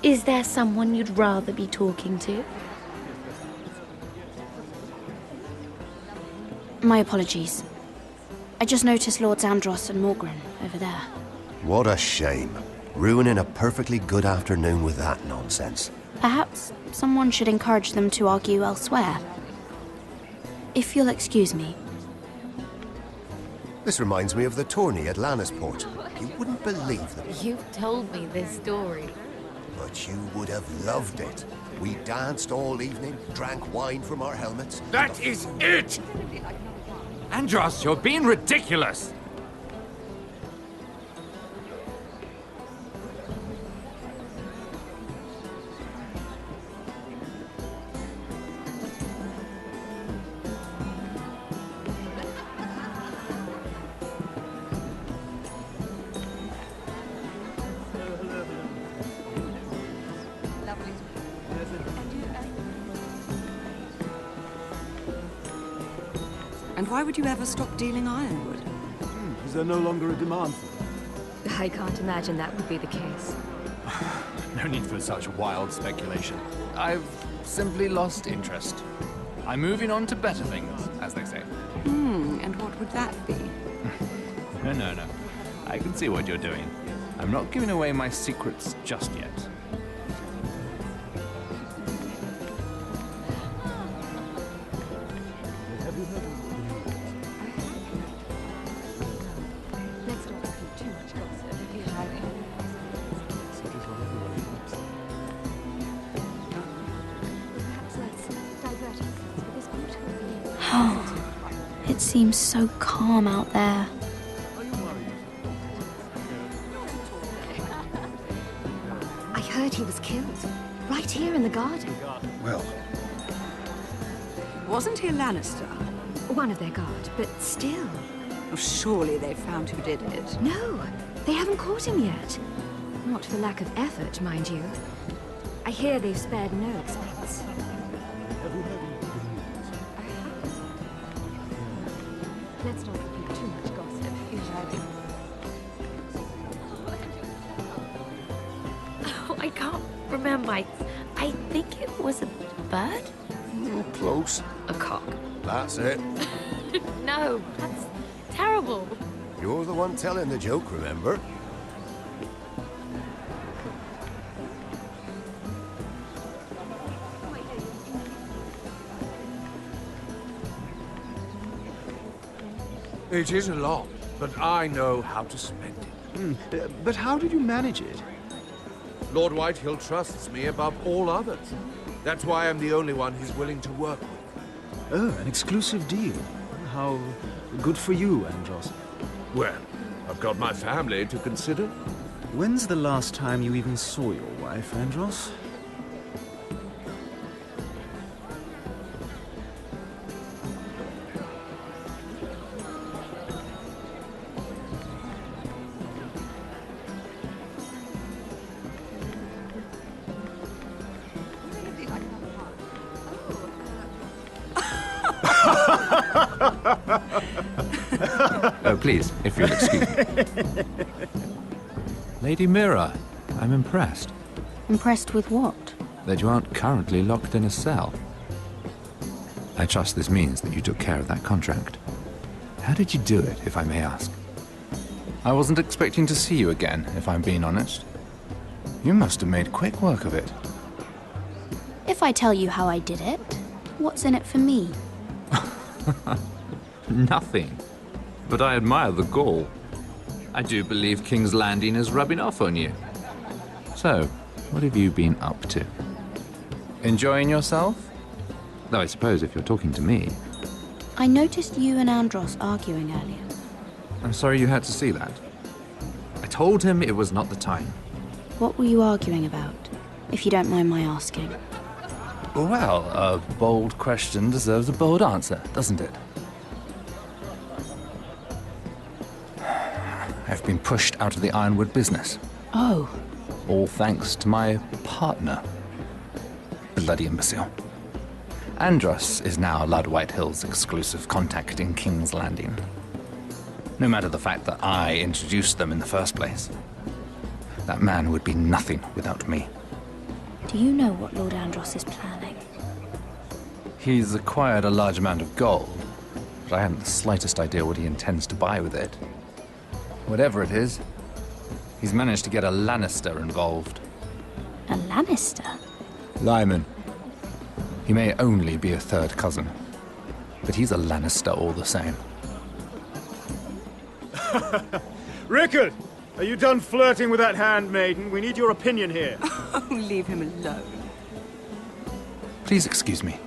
[SPEAKER 9] Is there someone you'd rather be talking to?
[SPEAKER 6] My apologies. I just noticed Lords Andros and Morgren over there.
[SPEAKER 10] What a shame. Ruining a perfectly good afternoon with that nonsense.
[SPEAKER 6] Perhaps someone should encourage them to argue elsewhere. If you'll excuse me.
[SPEAKER 10] This reminds me of the tourney at Lannisport. You wouldn't believe them.
[SPEAKER 9] You've told me this story.
[SPEAKER 10] But you would have loved it. We danced all evening, drank wine from our helmets.
[SPEAKER 14] That is it! Andros, you're being ridiculous!
[SPEAKER 16] And why would you ever stop dealing ironwood?
[SPEAKER 17] Is there no longer a demand for it?
[SPEAKER 19] I can't imagine that would be the case.
[SPEAKER 18] No need for such wild speculation. I've simply lost interest. I'm moving on to better things, as they say.
[SPEAKER 16] And what would that be?
[SPEAKER 18] No. I can see what you're doing. I'm not giving away my secrets just yet.
[SPEAKER 6] It seems so calm out there.
[SPEAKER 19] I heard he was killed. Right here in the garden.
[SPEAKER 3] Well...
[SPEAKER 16] Wasn't he a Lannister?
[SPEAKER 19] One of their guard, but still.
[SPEAKER 16] Oh, surely they found who did it.
[SPEAKER 19] No, they haven't caught him yet. Not for lack of effort, mind you. I hear they've spared no expense. Let's not repeat too much gossip.
[SPEAKER 9] Oh, I can't remember. I think it was a bird?
[SPEAKER 10] Close.
[SPEAKER 9] A cock.
[SPEAKER 10] That's it.
[SPEAKER 9] No, that's terrible.
[SPEAKER 10] You're the one telling the joke, remember?
[SPEAKER 2] It is a lot, but I know how to spend it.
[SPEAKER 3] But how did you manage it?
[SPEAKER 2] Lord Whitehill trusts me above all others. That's why I'm the only one he's willing to work with.
[SPEAKER 3] Oh, an exclusive deal. How good for you, Andros.
[SPEAKER 2] Well, I've got my family to consider.
[SPEAKER 3] When's the last time you even saw your wife, Andros?
[SPEAKER 14] Oh, please, if you'll excuse me. Lady Mira, I'm impressed
[SPEAKER 6] Impressed with what?
[SPEAKER 14] that you aren't currently locked in a cell. I trust this means that you took care of that contract. How did you do it, if I may ask? I wasn't expecting to see you again, if I'm being honest. You must have made quick work of it.
[SPEAKER 6] If I tell you how I did it, what's in it for me?
[SPEAKER 14] Nothing. But I admire the gall. I do believe King's Landing is rubbing off on you. So, what have you been up to? Enjoying yourself? Though I suppose if you're talking to me.
[SPEAKER 6] I noticed you and Andros arguing earlier.
[SPEAKER 14] I'm sorry you had to see that. I told him it was not the time.
[SPEAKER 6] What were you arguing about, if you don't mind my asking?
[SPEAKER 14] Well, a bold question deserves a bold answer, doesn't it? I've been pushed out of the ironwood business.
[SPEAKER 6] Oh.
[SPEAKER 14] All thanks to my partner. Bloody imbecile. Andros is now Lord Whitehill's exclusive contact in King's Landing. No matter the fact that I introduced them in the first place. That man would be nothing without me.
[SPEAKER 6] Do you know what Lord Andros is planning?
[SPEAKER 14] He's acquired a large amount of gold, but I haven't the slightest idea what he intends to buy with it. Whatever it is, he's managed to get a Lannister involved.
[SPEAKER 6] A Lannister?
[SPEAKER 14] Lyman. He may only be a third cousin, but he's a Lannister all the same.
[SPEAKER 3] Rickard! Are you done flirting with that handmaiden? We need your opinion here.
[SPEAKER 16] Oh, leave him alone.
[SPEAKER 14] Please excuse me.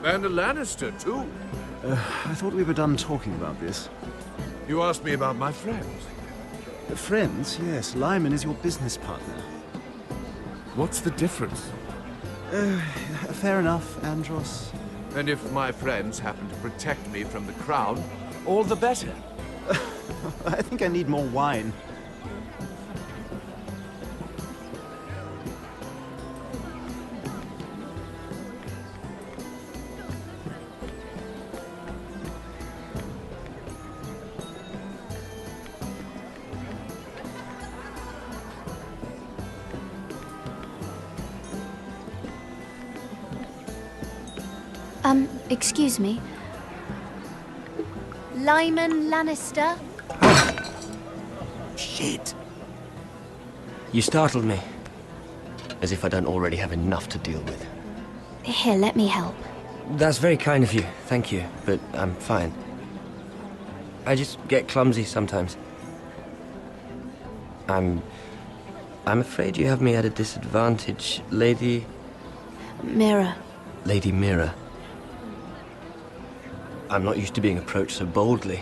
[SPEAKER 2] And a Lannister, too.
[SPEAKER 3] I thought we were done talking about this.
[SPEAKER 2] You asked me about my friends.
[SPEAKER 3] Friends? Yes. Lyman is your business partner.
[SPEAKER 2] What's the difference?
[SPEAKER 3] Fair enough, Andros.
[SPEAKER 2] And if my friends happen to protect me from the crown, all the better.
[SPEAKER 3] I think I need more wine.
[SPEAKER 6] Excuse me. Lyman Lannister?
[SPEAKER 24] Shit. You startled me. As if I don't already have enough to deal with.
[SPEAKER 6] Here, let me help.
[SPEAKER 24] That's very kind of you, thank you, but I'm fine. I just get clumsy sometimes. I'm afraid you have me at a disadvantage, Lady...
[SPEAKER 6] Mira.
[SPEAKER 24] Lady Mira. I'm not used to being approached so boldly.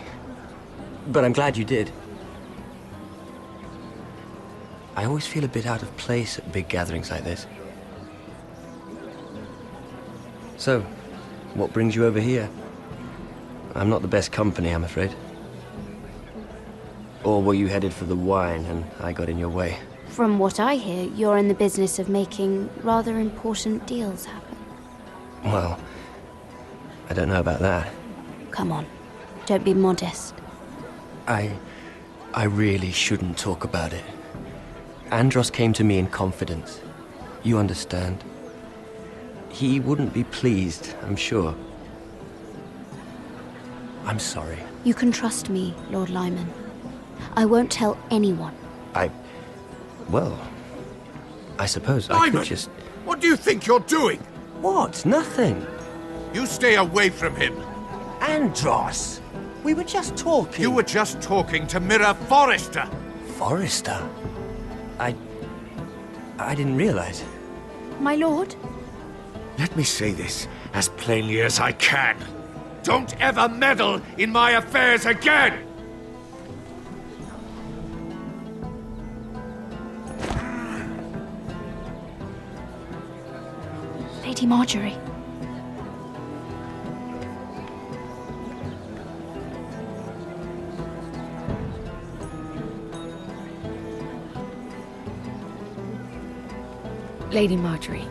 [SPEAKER 24] But I'm glad you did. I always feel a bit out of place at big gatherings like this. So, what brings you over here? I'm not the best company, I'm afraid. Or were you headed for the wine and I got in your way?
[SPEAKER 6] From what I hear, you're in the business of making rather important deals happen.
[SPEAKER 24] Well, I don't know about that.
[SPEAKER 6] Come on, don't be modest.
[SPEAKER 24] I really shouldn't talk about it. Andros came to me in confidence. You understand? He wouldn't be pleased, I'm sure. I'm sorry.
[SPEAKER 6] You can trust me, Lord Lyman. I won't tell anyone.
[SPEAKER 24] Well, I suppose I
[SPEAKER 2] Lyman!
[SPEAKER 24] could just...
[SPEAKER 2] What do you think you're doing?
[SPEAKER 24] What? Nothing.
[SPEAKER 2] You stay away from him.
[SPEAKER 24] Andros! We were just talking.
[SPEAKER 2] You were just talking to Mira Forrester.
[SPEAKER 24] Forrester? I didn't realize.
[SPEAKER 6] My lord?
[SPEAKER 2] Let me say this as plainly as I can. Don't ever meddle in my affairs again!
[SPEAKER 6] Lady Marjorie.
[SPEAKER 9] Lady Marjorie.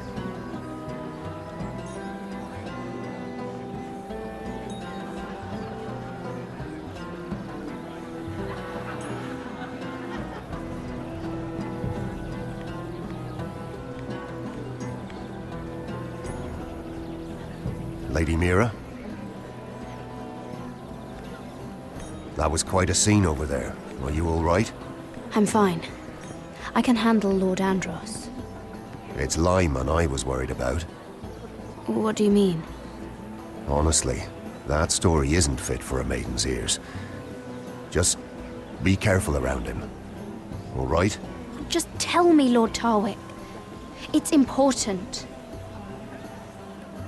[SPEAKER 10] Lady Mira? That was quite a scene over there. Are you all right?
[SPEAKER 6] I'm fine. I can handle Lord Andros.
[SPEAKER 10] It's Lyman I was worried about.
[SPEAKER 6] What do you mean?
[SPEAKER 10] Honestly, that story isn't fit for a maiden's ears. Just be careful around him. All right?
[SPEAKER 6] Just tell me, Lord Tarwick. It's important.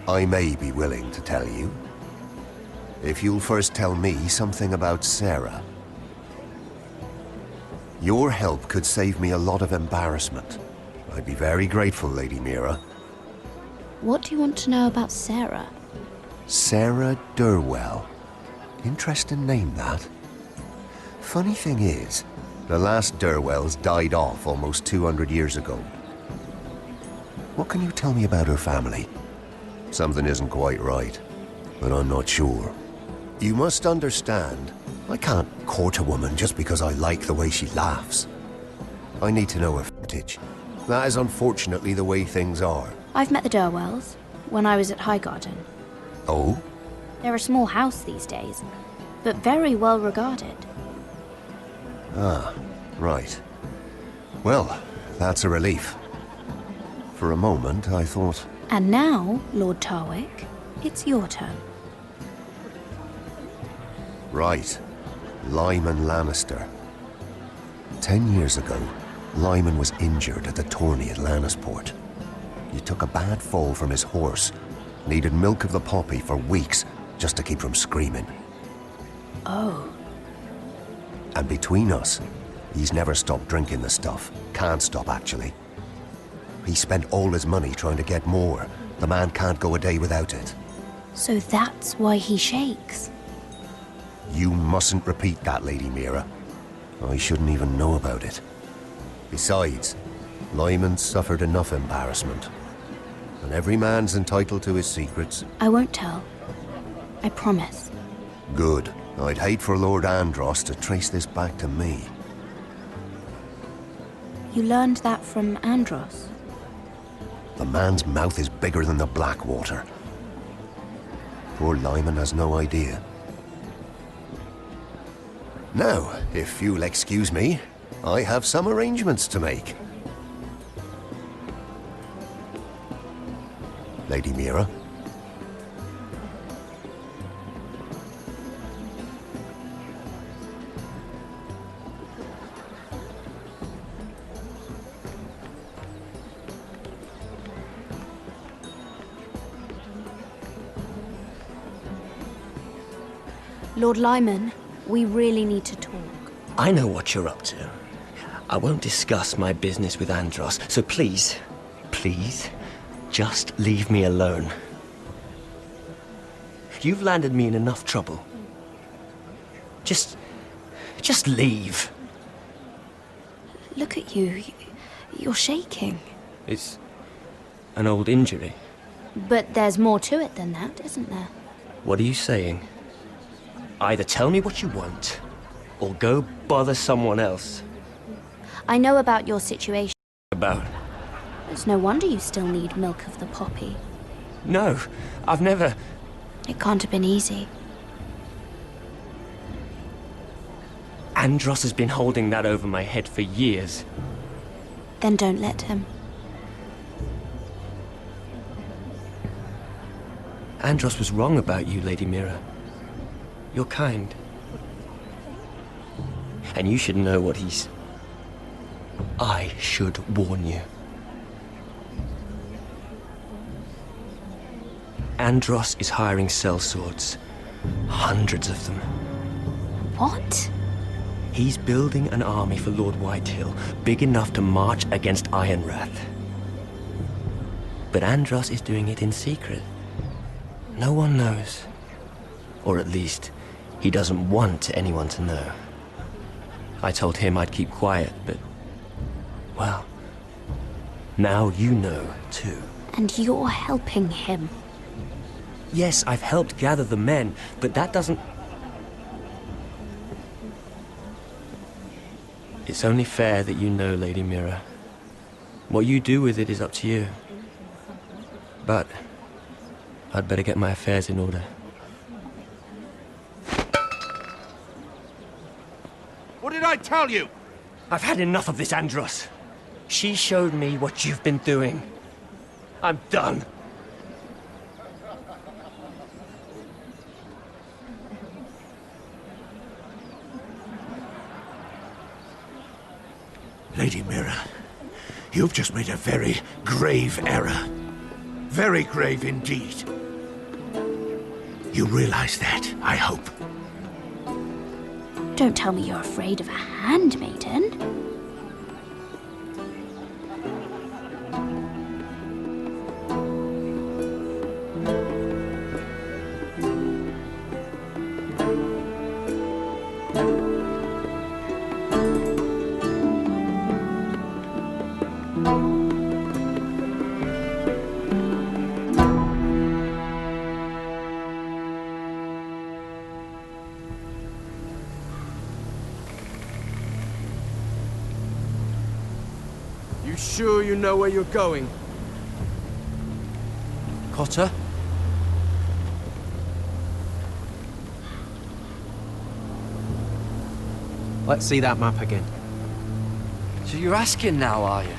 [SPEAKER 10] I may be willing to tell you. If you'll first tell me something about Sarah. Your help could save me a lot of embarrassment. I'd be very grateful, Lady Mira.
[SPEAKER 6] What do you want to know about Sarah?
[SPEAKER 10] Sarah Durwell. Interesting name, that. Funny thing is, the last Durwells died off almost 200 years ago. What can you tell me about her family? Something isn't quite right, but I'm not sure. You must understand, I can't court a woman just because I like the way she laughs. I need to know her footage. That is unfortunately the way things are.
[SPEAKER 6] I've met the Durwells when I was at Highgarden.
[SPEAKER 10] Oh?
[SPEAKER 6] They're a small house these days, but very well regarded.
[SPEAKER 10] Ah, right. Well, that's a relief. For a moment, I thought...
[SPEAKER 6] And now, Lord Tarwick, it's your turn.
[SPEAKER 10] Right. Lyman Lannister. 10 years ago, Lyman was injured at the tourney at Lannisport. He took a bad fall from his horse. Needed milk of the poppy for weeks just to keep from screaming.
[SPEAKER 6] Oh.
[SPEAKER 10] And between us, he's never stopped drinking the stuff. Can't stop, actually. He spent all his money trying to get more. The man can't go a day without it.
[SPEAKER 6] So that's why he shakes.
[SPEAKER 10] You mustn't repeat that, Lady Mira. I shouldn't even know about it. Besides, Lyman suffered enough embarrassment. And every man's entitled to his secrets.
[SPEAKER 6] I won't tell. I promise.
[SPEAKER 10] Good. I'd hate for Lord Andros to trace this back to me.
[SPEAKER 6] You learned that from Andros?
[SPEAKER 10] The man's mouth is bigger than the Blackwater. Poor Lyman has no idea. Now, if you'll excuse me, I have some arrangements to make. Lady Mira?
[SPEAKER 6] Lord Lyman, we really need to talk.
[SPEAKER 24] I know what you're up to. I won't discuss my business with Andros, so please, just leave me alone. You've landed me in enough trouble. Just leave.
[SPEAKER 6] Look at you. You're shaking.
[SPEAKER 24] It's an old injury.
[SPEAKER 6] But there's more to it than that, isn't there?
[SPEAKER 24] What are you saying? Either tell me what you want, or go bother someone else.
[SPEAKER 6] I know about your situation.
[SPEAKER 24] About?
[SPEAKER 6] It's no wonder you still need milk of the poppy.
[SPEAKER 24] No, I've never...
[SPEAKER 6] It can't have been easy.
[SPEAKER 24] Andros has been holding that over my head for years.
[SPEAKER 6] Then don't let him.
[SPEAKER 24] Andros was wrong about you, Lady Mira. You're kind. And you should know what he's... I should warn you. Andros is hiring sellswords. Hundreds of them.
[SPEAKER 6] What?
[SPEAKER 24] He's building an army for Lord Whitehill, big enough to march against Ironrath. But Andros is doing it in secret. No one knows. Or at least, he doesn't want anyone to know. I told him I'd keep quiet, but... well, now you know, too.
[SPEAKER 6] And you're helping him.
[SPEAKER 24] Yes, I've helped gather the men, but that doesn't... It's only fair that you know, Lady Mira. What you do with it is up to you. But I'd better get my affairs in order.
[SPEAKER 2] What did I tell you?
[SPEAKER 24] I've had enough of this, Andros. She showed me what you've been doing. I'm done.
[SPEAKER 2] Lady Mira, you've just made a very grave error. Very grave indeed. You realize that, I hope.
[SPEAKER 6] Don't tell me you're afraid of a handmaiden.
[SPEAKER 17] You sure you know where you're going?
[SPEAKER 24] Cotter?
[SPEAKER 1] Let's see that map again.
[SPEAKER 24] So you're asking now, are you?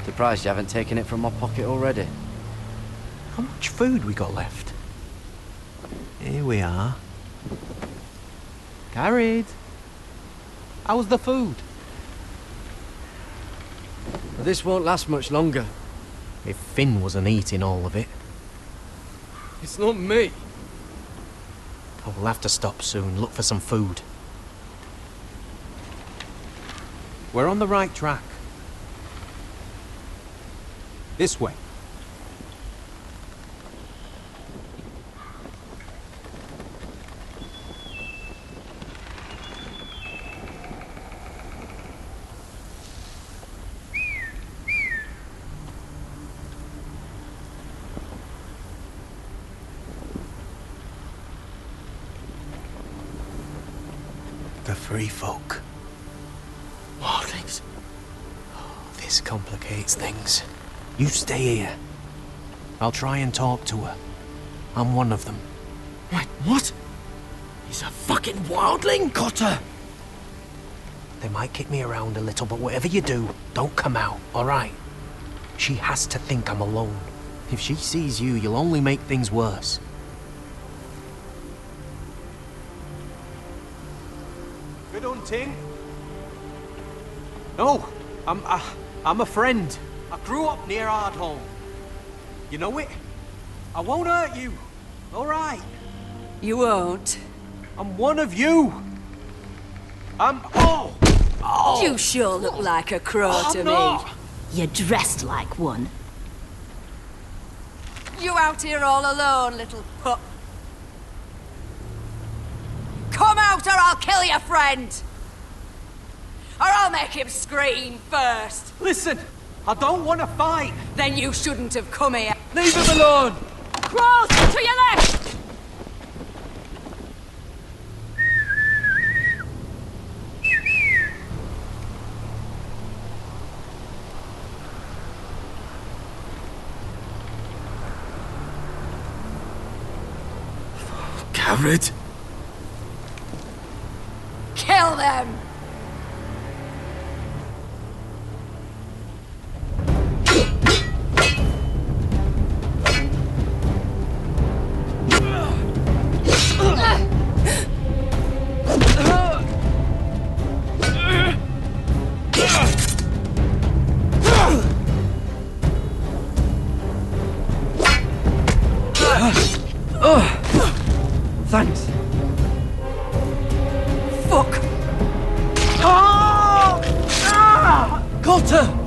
[SPEAKER 1] Surprised you haven't taken it from my pocket already. How much food we got left? Here we are. Carried. How's the food?
[SPEAKER 24] This won't last much longer.
[SPEAKER 1] If Finn wasn't eating all of it.
[SPEAKER 24] It's not me.
[SPEAKER 1] I will have to stop soon, look for some food. We're on the right track. This way. The free folk. Wildlings. Oh, this complicates things. You stay here. I'll try and talk to her. I'm one of them.
[SPEAKER 24] Wait, what? He's a fucking wildling?
[SPEAKER 1] Cotter! They might kick me around a little, but whatever you do, don't come out, alright? She has to think I'm alone. If she sees you, you'll only make things worse. Good hunting. No, I'm a friend. I grew up near Ardhorn. You know it? I won't hurt you. All right.
[SPEAKER 16] You won't.
[SPEAKER 1] I'm one of you. Oh!
[SPEAKER 16] You sure look like a crow to me.
[SPEAKER 6] You're dressed like one.
[SPEAKER 16] You out here all alone, little pup. Come out or I'll kill your friend! Or I'll make him scream first.
[SPEAKER 1] Listen, I don't want to fight.
[SPEAKER 16] Then you shouldn't have come here.
[SPEAKER 1] Leave him alone.
[SPEAKER 16] Crawl to your left!
[SPEAKER 15] Gared!
[SPEAKER 16] Kill them!
[SPEAKER 22] Thanks. Fuck! Oh! Ah! Cotter!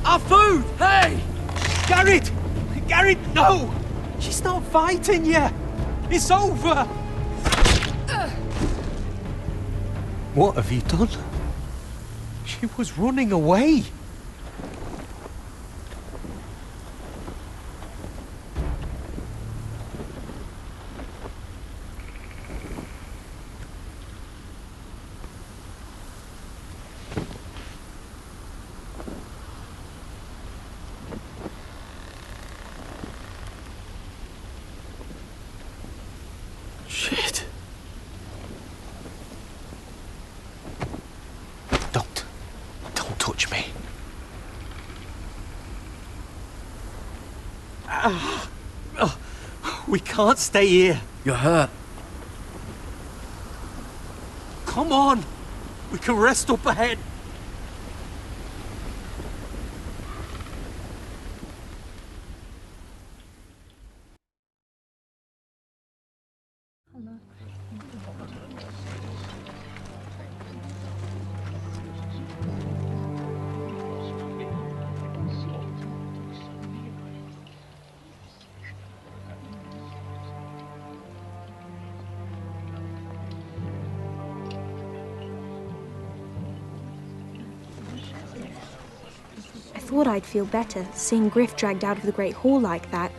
[SPEAKER 22] Our food! Hey!
[SPEAKER 17] Gared! Gared, no! She's not fighting you! It's over! What have you done? She was running away. Shit. Don't touch me. We can't stay here.
[SPEAKER 15] You're hurt.
[SPEAKER 17] Come on. We can rest up ahead.
[SPEAKER 4] I thought I'd feel better seeing Griff dragged out of the Great Hall like that.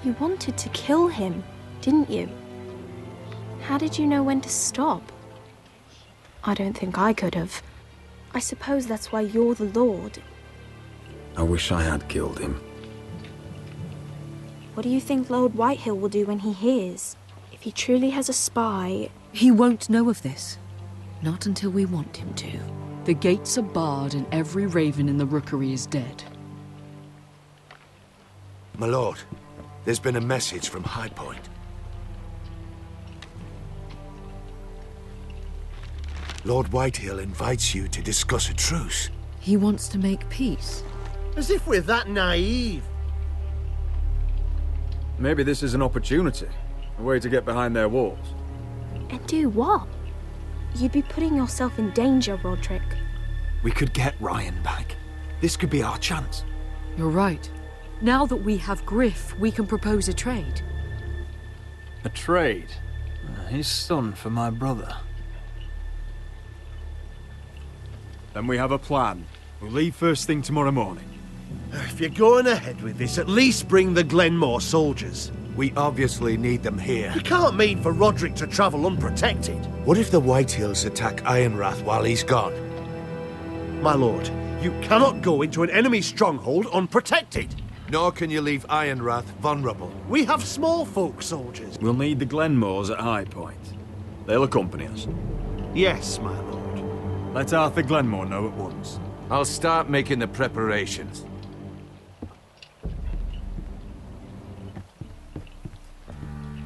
[SPEAKER 4] You wanted to kill him, didn't you? How did you know when to stop? I don't think I could have. I suppose that's why you're the Lord.
[SPEAKER 15] I wish I had killed him.
[SPEAKER 4] What do you think Lord Whitehill will do when he hears? If he truly has a spy...
[SPEAKER 12] He won't know of this. Not until we want him to. The gates are barred and every raven in the rookery is dead.
[SPEAKER 2] My lord, there's been a message from High Point. Lord Whitehill invites you to discuss a truce.
[SPEAKER 12] He wants to make peace.
[SPEAKER 5] As if we're that naive.
[SPEAKER 15] Maybe this is an opportunity. A way to get behind their walls.
[SPEAKER 4] And do what? You'd be putting yourself in danger, Roderick.
[SPEAKER 17] We could get Ryan back. This could be our chance.
[SPEAKER 12] You're right. Now that we have Griff, we can propose a trade.
[SPEAKER 18] A trade? His son for my brother.
[SPEAKER 3] Then we have a plan. We'll leave first thing tomorrow morning.
[SPEAKER 5] If you're going ahead with this, at least bring the Glenmore soldiers.
[SPEAKER 2] We obviously need them here.
[SPEAKER 5] You can't mean for Roderick to travel unprotected.
[SPEAKER 2] What if the Whitehills attack Ironrath while he's gone?
[SPEAKER 5] My lord, you cannot go into an enemy stronghold unprotected.
[SPEAKER 2] Nor can you leave Ironrath vulnerable.
[SPEAKER 5] We have small folk soldiers.
[SPEAKER 15] We'll need the Glenmores at High Point. They'll accompany us.
[SPEAKER 5] Yes, my lord.
[SPEAKER 3] Let Arthur Glenmore know at once.
[SPEAKER 2] I'll start making the preparations.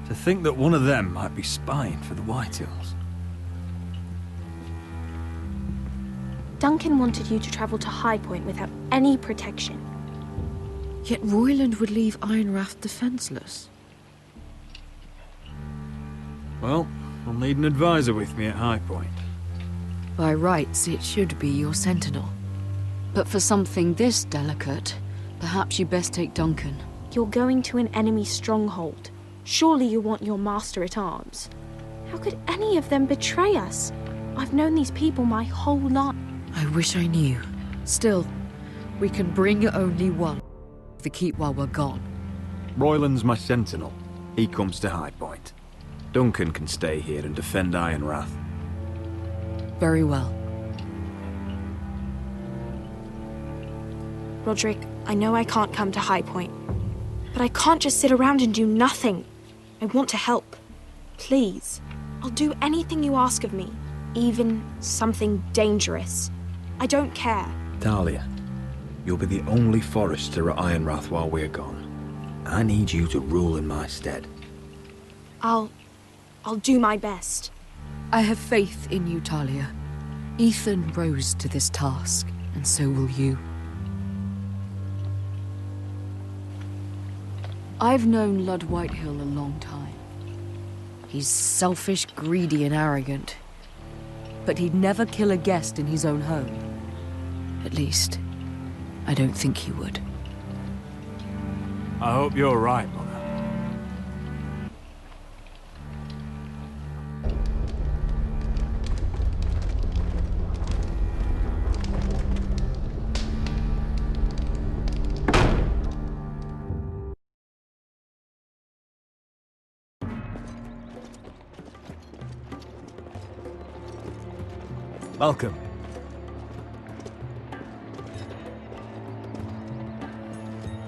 [SPEAKER 15] To think that one of them might be spying for the Whitehills.
[SPEAKER 4] Duncan wanted you to travel to High Point without any protection.
[SPEAKER 12] Yet Royland would leave Ironrath defenseless.
[SPEAKER 15] Well, I'll need an advisor with me at High Point.
[SPEAKER 12] By rights, it should be your sentinel. But for something this delicate, perhaps you best take Duncan.
[SPEAKER 4] You're going to an enemy stronghold. Surely you want your master-at-arms. How could any of them betray us? I've known these people my whole life.
[SPEAKER 12] I wish I knew. Still, we can bring only one. The keep while we're gone.
[SPEAKER 15] Royland's my sentinel. He comes to High Point. Duncan can stay here and defend Ironrath.
[SPEAKER 12] Very well.
[SPEAKER 4] Roderick, I know I can't come to High Point, but I can't just sit around and do nothing. I want to help. Please. I'll do anything you ask of me, even something dangerous. I don't care.
[SPEAKER 15] Talia, you'll be the only Forester at Ironrath while we're gone. I need you to rule in my stead.
[SPEAKER 4] I'll do my best.
[SPEAKER 12] I have faith in you, Talia. Ethan rose to this task, and so will you. I've known Lud Whitehill a long time. He's selfish, greedy, and arrogant. But he'd never kill a guest in his own home. At least, I don't think he would.
[SPEAKER 17] I hope you're right, Mother. Welcome.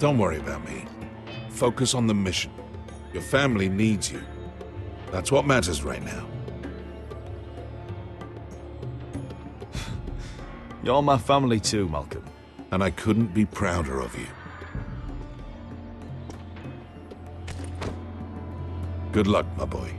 [SPEAKER 2] Don't worry about me. Focus on the mission. Your family needs you. That's what matters right now.
[SPEAKER 17] You're my family too, Malcolm.
[SPEAKER 2] And I couldn't be prouder of you. Good luck, my boy.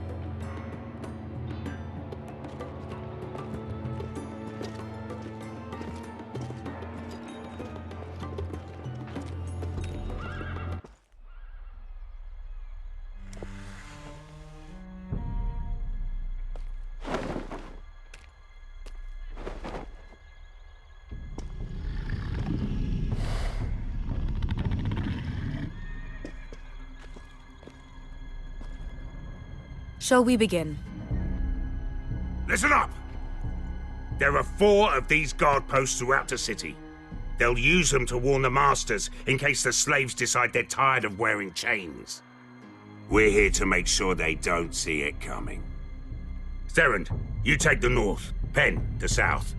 [SPEAKER 16] Shall we begin?
[SPEAKER 7] Listen up! There are 4 of these guard posts throughout the city. They'll use them to warn the masters in case the slaves decide they're tired of wearing chains. We're here to make sure they don't see it coming. Therend, you take the north. Penn, the south.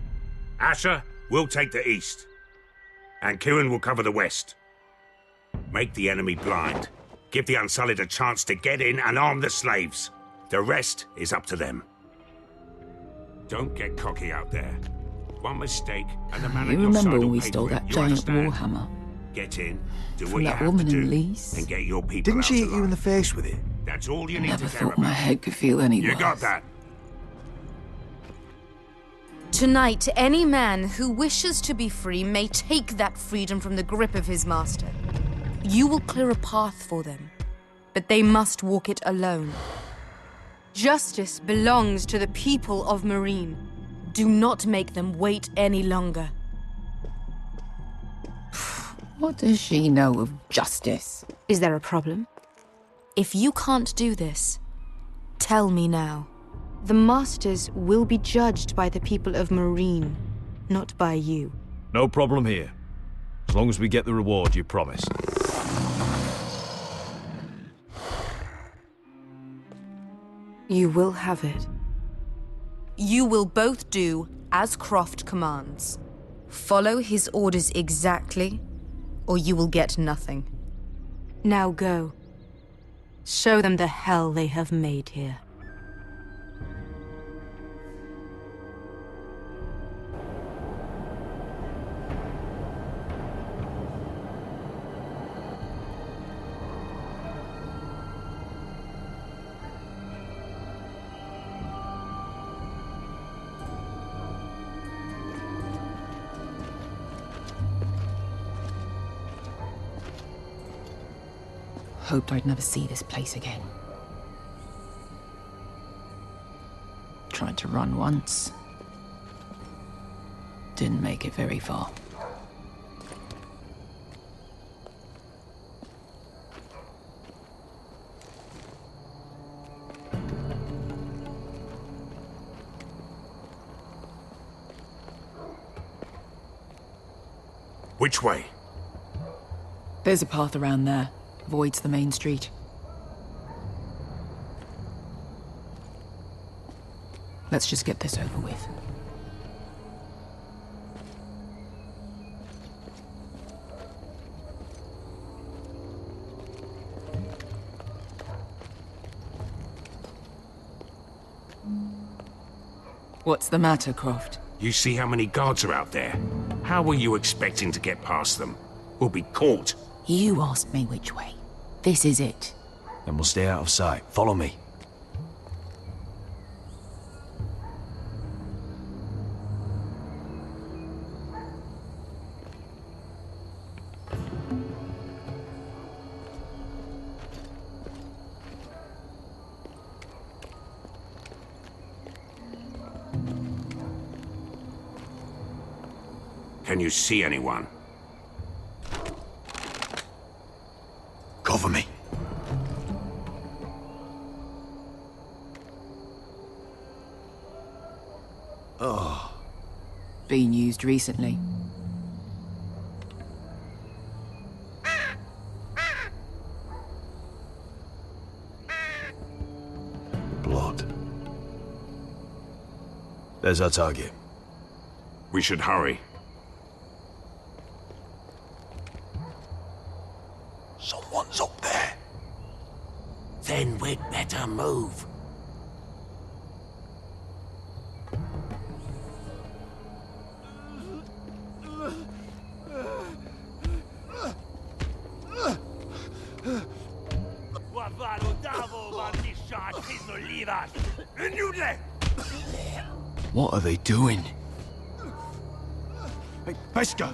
[SPEAKER 7] Asher, we'll take the east. And Kieran will cover the west. Make the enemy blind. Give the Unsullied a chance to get in and arm the slaves. The rest is up to them. Don't get cocky out there. One mistake, and the man
[SPEAKER 13] You
[SPEAKER 7] on your side
[SPEAKER 13] remember when
[SPEAKER 7] will
[SPEAKER 13] we
[SPEAKER 7] pay
[SPEAKER 13] stole
[SPEAKER 7] for it.
[SPEAKER 13] that
[SPEAKER 7] You
[SPEAKER 13] giant
[SPEAKER 7] understand?
[SPEAKER 13] warhammer?
[SPEAKER 7] Get in, do
[SPEAKER 13] From
[SPEAKER 7] what you
[SPEAKER 13] that
[SPEAKER 7] have to
[SPEAKER 13] woman in
[SPEAKER 7] do,
[SPEAKER 13] Lease?
[SPEAKER 7] and get your people
[SPEAKER 3] Didn't
[SPEAKER 7] out
[SPEAKER 3] she hit
[SPEAKER 7] alive.
[SPEAKER 3] you in the face with it?
[SPEAKER 7] That's all you need
[SPEAKER 13] Never
[SPEAKER 7] to care
[SPEAKER 13] thought
[SPEAKER 7] about.
[SPEAKER 13] my head could feel any
[SPEAKER 7] You
[SPEAKER 13] worse.
[SPEAKER 7] got that?
[SPEAKER 16] Tonight, any man who wishes to be free may take that freedom from the grip of his master. You will clear a path for them, but they must walk it alone. Justice belongs to the people of Meereen. Do not make them wait any longer.
[SPEAKER 13] What does she know of justice?
[SPEAKER 16] Is there a problem? If you can't do this, tell me now. The Masters will be judged by the people of Meereen, not by you.
[SPEAKER 17] No problem here. As long as we get the reward you promised.
[SPEAKER 16] You will have it. You will both do as Croft commands. Follow his orders exactly, or you will get nothing. Now go. Show them the hell they have made here.
[SPEAKER 13] Hoped I'd never see this place again. Tried to run once. Didn't make it very far.
[SPEAKER 7] Which way?
[SPEAKER 13] There's a path around there. Avoids the main street. Let's just get this over with. What's the matter, Croft?
[SPEAKER 7] You see how many guards are out there? How were you expecting to get past them? We'll be caught.
[SPEAKER 13] You asked me which way. This is it.
[SPEAKER 17] Then we'll stay out of sight. Follow me.
[SPEAKER 7] Can you see anyone?
[SPEAKER 17] Cover me.
[SPEAKER 13] Oh. Been used recently.
[SPEAKER 17] Blood. There's our target.
[SPEAKER 7] We should hurry.
[SPEAKER 2] Someone's up there. Then we'd better move.
[SPEAKER 17] What are they doing? Hey, Beskha!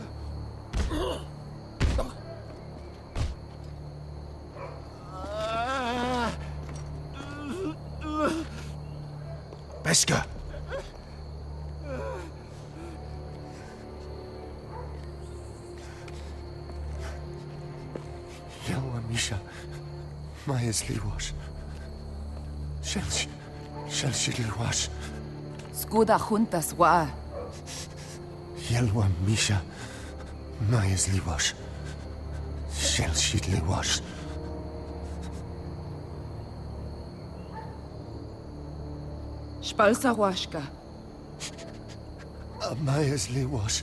[SPEAKER 17] Beskha!
[SPEAKER 10] Yelwa Misha, Maya's Liwash. Shelshi Liwash.
[SPEAKER 13] Skuda juntas wa.
[SPEAKER 10] Yelwa Misha, Maya's Liwash. Shelshi Liwash.
[SPEAKER 13] Spalsa washka.
[SPEAKER 10] Maya's Liwash.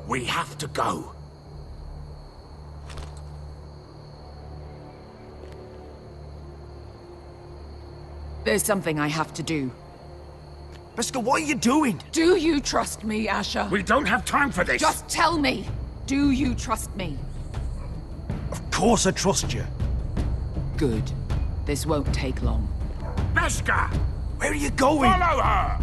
[SPEAKER 2] We have to go.
[SPEAKER 13] There's something I have to do.
[SPEAKER 17] Beskha, what are you doing?
[SPEAKER 13] Do you trust me, Asher?
[SPEAKER 7] We don't have time for this!
[SPEAKER 13] Just tell me! Do you trust me?
[SPEAKER 17] Of course I trust you.
[SPEAKER 13] Good. This won't take long.
[SPEAKER 7] Beskha!
[SPEAKER 17] Where are you going?
[SPEAKER 7] Follow her!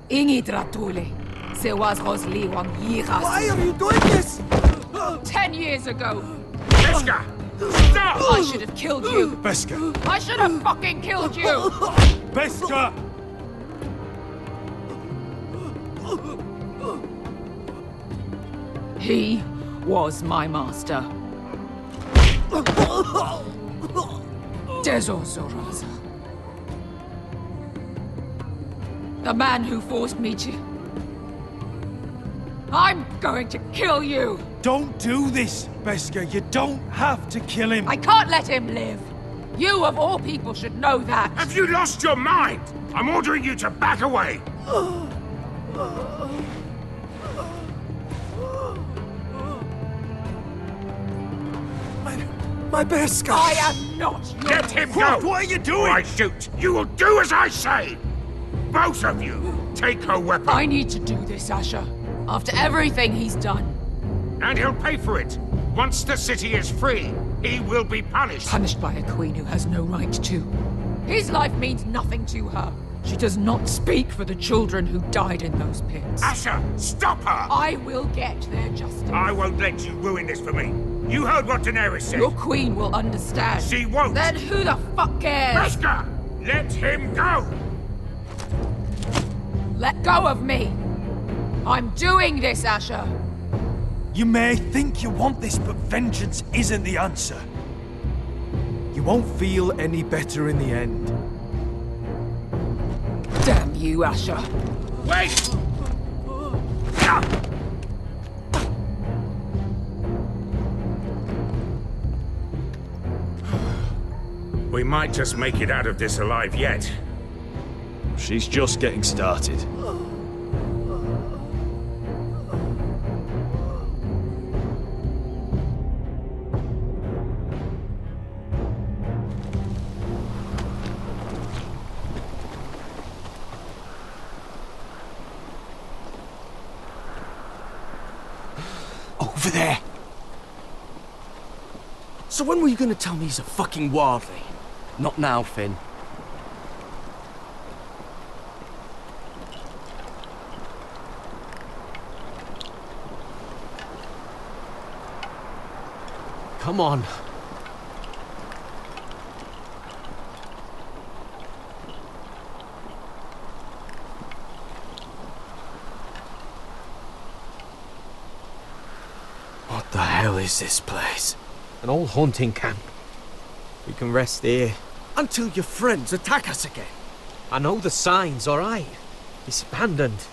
[SPEAKER 13] Ingi Dratule. Se was Rosli Wang Yiras.
[SPEAKER 17] Why are you doing this?
[SPEAKER 13] 10 years ago.
[SPEAKER 7] Beskha! Stop!
[SPEAKER 13] I should have killed you.
[SPEAKER 17] Beskha!
[SPEAKER 13] I should have fucking killed you.
[SPEAKER 17] Beskha!
[SPEAKER 13] He was my master. Dezo Zoraza. The man who forced me to... I'm going to kill you!
[SPEAKER 17] Don't do this, Beskha. You don't have to kill him.
[SPEAKER 13] I can't let him live! You, of all people, should know that!
[SPEAKER 7] Have you lost your mind? I'm ordering you to back away!
[SPEAKER 17] My Beskha!
[SPEAKER 13] I am not your...
[SPEAKER 7] Let him
[SPEAKER 17] Croft,
[SPEAKER 7] go!
[SPEAKER 17] what are you doing?
[SPEAKER 7] Or I shoot! You will do as I say! Both of you! Take her weapon!
[SPEAKER 13] I need to do this, Asher. After everything he's done.
[SPEAKER 7] And he'll pay for it! Once the city is free, he will be punished.
[SPEAKER 13] Punished by a queen who has no right to. His life means nothing to her. She does not speak for the children who died in those pits.
[SPEAKER 7] Asher, stop her!
[SPEAKER 13] I will get their justice.
[SPEAKER 7] I won't let you ruin this for me. You heard what Daenerys said.
[SPEAKER 13] Your queen will understand.
[SPEAKER 7] She won't.
[SPEAKER 13] Then who the fuck cares?
[SPEAKER 7] Beskha, let him go!
[SPEAKER 13] Let go of me. I'm doing this, Asher.
[SPEAKER 17] You may think you want this, but vengeance isn't the answer. You won't feel any better in the end.
[SPEAKER 13] Damn you, Asher.
[SPEAKER 7] Wait! We might just make it out of this alive yet.
[SPEAKER 17] She's just getting started.
[SPEAKER 22] Over there. So when were you gonna tell me he's a fucking wildling?
[SPEAKER 24] Not now, Finn.
[SPEAKER 1] Come on.
[SPEAKER 22] What the hell is this place?
[SPEAKER 1] An old hunting camp. We can rest here.
[SPEAKER 22] Until your friends attack us again.
[SPEAKER 1] I know the signs, alright? It's abandoned.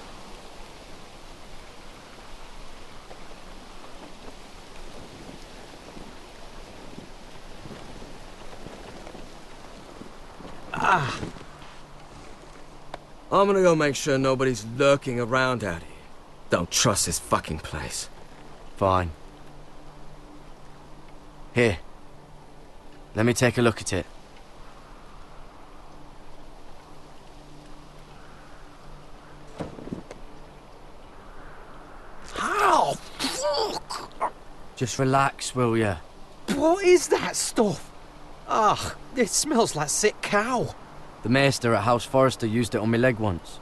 [SPEAKER 22] I'm gonna go make sure nobody's lurking around out here. Don't trust this fucking place.
[SPEAKER 24] Fine. Here. Let me take a look at it.
[SPEAKER 1] How? Fuck!
[SPEAKER 24] Just relax, will ya?
[SPEAKER 1] What is that stuff? Ugh, it smells like sick cow.
[SPEAKER 24] The maester at House Forrester used it on my leg once.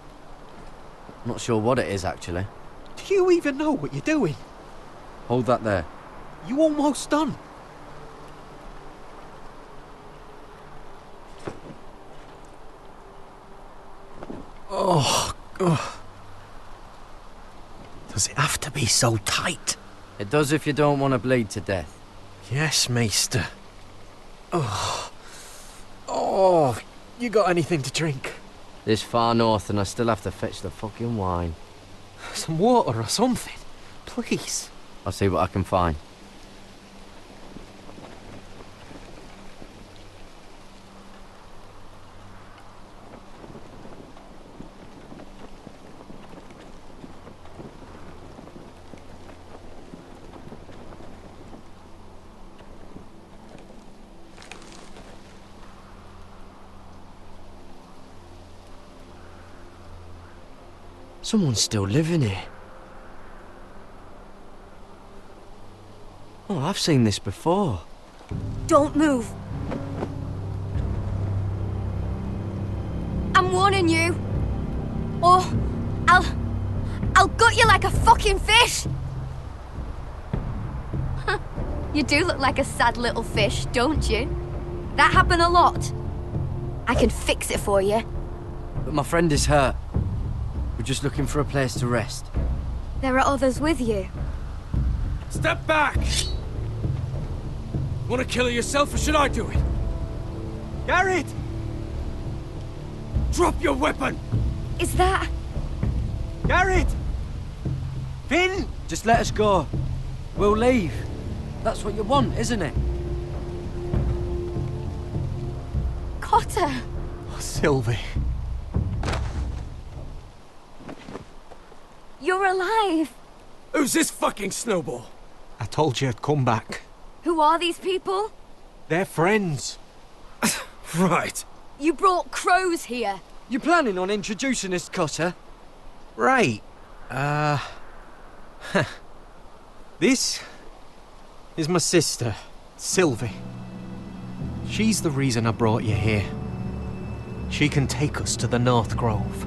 [SPEAKER 24] Not sure what it is, actually.
[SPEAKER 1] Do you even know what you're doing?
[SPEAKER 24] Hold that there.
[SPEAKER 1] You almost done. Oh, ugh. Does it have to be so tight?
[SPEAKER 24] It does if you don't want to bleed to death.
[SPEAKER 1] Yes, Maester. Oh. Oh, you got anything to drink?
[SPEAKER 24] This far north and I still have to fetch the fucking wine.
[SPEAKER 1] Some water or something, please.
[SPEAKER 24] I'll see what I can find. Someone's still living here. Oh, I've seen this before.
[SPEAKER 6] Don't move. I'm warning you. Or I'll gut you like a fucking fish. You do look like a sad little fish, don't you? That happen a lot. I can fix it for you.
[SPEAKER 24] But my friend is hurt. We're just looking for a place to rest.
[SPEAKER 6] There are others with you.
[SPEAKER 22] Step back! Want to kill her yourself, or should I do it?
[SPEAKER 1] Garrett!
[SPEAKER 22] Drop your weapon!
[SPEAKER 6] Is that...
[SPEAKER 1] Garrett! Finn!
[SPEAKER 24] Just let us go. We'll leave. That's what you want, isn't it?
[SPEAKER 6] Cotter!
[SPEAKER 1] Oh, Sylvie.
[SPEAKER 6] You're alive!
[SPEAKER 22] Who's this fucking snowball?
[SPEAKER 1] I told you I'd come back.
[SPEAKER 6] Who are these people?
[SPEAKER 1] They're friends.
[SPEAKER 22] Right.
[SPEAKER 6] You brought crows here.
[SPEAKER 24] You planning on introducing us, Cotter?
[SPEAKER 1] Right. This is my sister, Sylvie. She's the reason I brought you here. She can take us to the North Grove.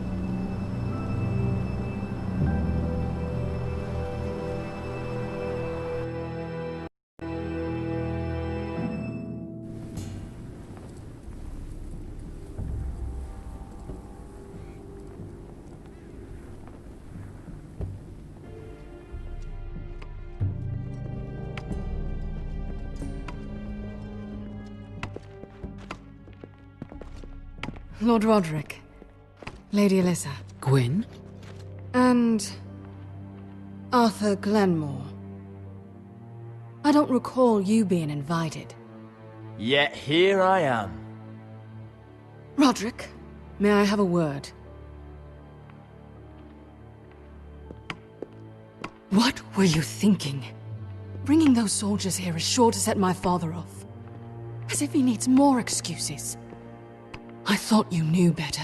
[SPEAKER 22] Lord Roderick, Lady Alyssa.
[SPEAKER 12] Gwyn?
[SPEAKER 22] And Arthur Glenmore. I don't recall you being invited.
[SPEAKER 11] Yet here I am.
[SPEAKER 22] Roderick, may I have a word? What were you thinking? Bringing those soldiers here is sure to set my father off. As if he needs more excuses. I thought you knew better.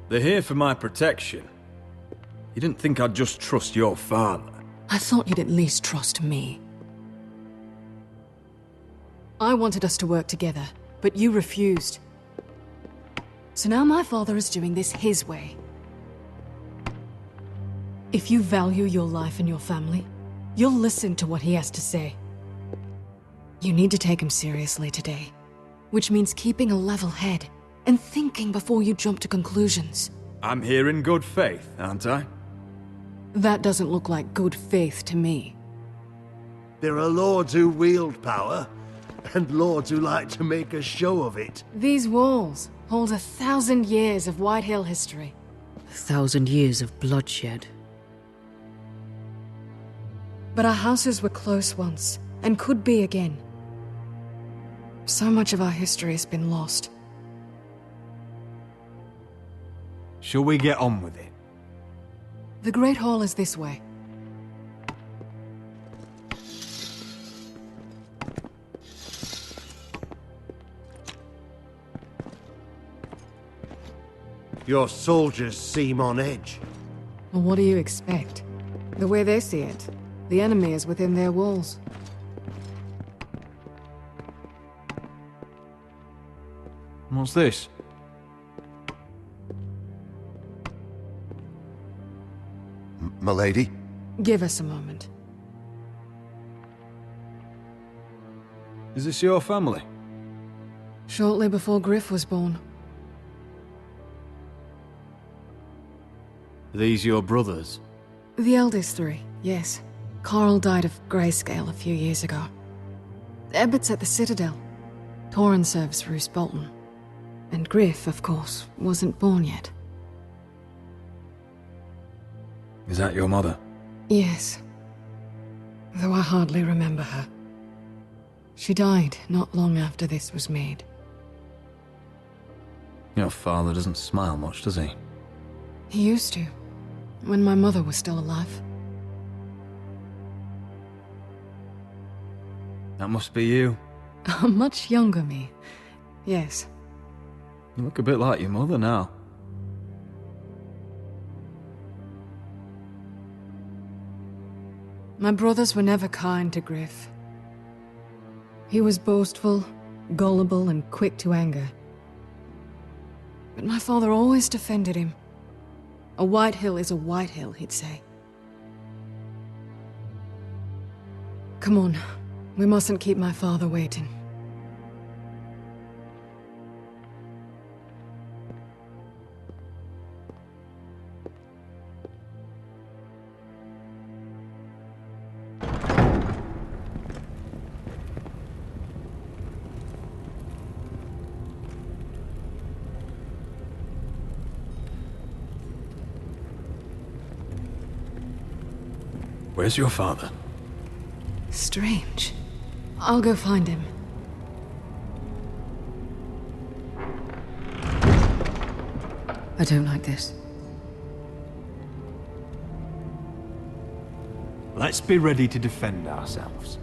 [SPEAKER 15] They're here for my protection. You didn't think I'd just trust your father?
[SPEAKER 22] I thought you'd at least trust me. I wanted us to work together, but you refused. So now my father is doing this his way. If you value your life and your family, you'll listen to what he has to say. You need to take him seriously today. Which means keeping a level head and thinking before you jump to conclusions.
[SPEAKER 15] I'm here in good faith, aren't I?
[SPEAKER 22] That doesn't look like good faith to me.
[SPEAKER 5] There are lords who wield power, and lords who like to make a show of it.
[SPEAKER 22] These walls hold 1,000 years of Whitehill history.
[SPEAKER 12] 1,000 years of bloodshed.
[SPEAKER 22] But our houses were close once, and could be again. So much of our history has been lost.
[SPEAKER 15] Shall we get on with it?
[SPEAKER 22] The Great Hall is this way.
[SPEAKER 5] Your soldiers seem on edge.
[SPEAKER 22] Well, what do you expect? The way they see it, the enemy is within their walls.
[SPEAKER 15] What's this?
[SPEAKER 10] Milady?
[SPEAKER 22] Give us a moment.
[SPEAKER 15] Is this your family?
[SPEAKER 22] Shortly before Griff was born.
[SPEAKER 15] Are these your brothers?
[SPEAKER 22] The eldest three, yes. Carl died of grayscale a few years ago. Ebbett's at the Citadel. Torrin serves Roose Bolton. And Griff, of course, wasn't born yet.
[SPEAKER 15] Is that your mother?
[SPEAKER 22] Yes. Though I hardly remember her. She died not long after this was made.
[SPEAKER 15] Your father doesn't smile much, does he?
[SPEAKER 22] He used to, when my mother was still alive.
[SPEAKER 15] That must be you.
[SPEAKER 22] A much younger me, yes.
[SPEAKER 15] You look a bit like your mother now.
[SPEAKER 22] My brothers were never kind to Griff. He was boastful, gullible, and quick to anger. But my father always defended him. A Whitehill is a Whitehill, he'd say. Come on, we mustn't keep my father waiting.
[SPEAKER 15] Where's your father?
[SPEAKER 22] Strange. I'll go find him.
[SPEAKER 12] I don't like this.
[SPEAKER 17] Let's be ready to defend ourselves.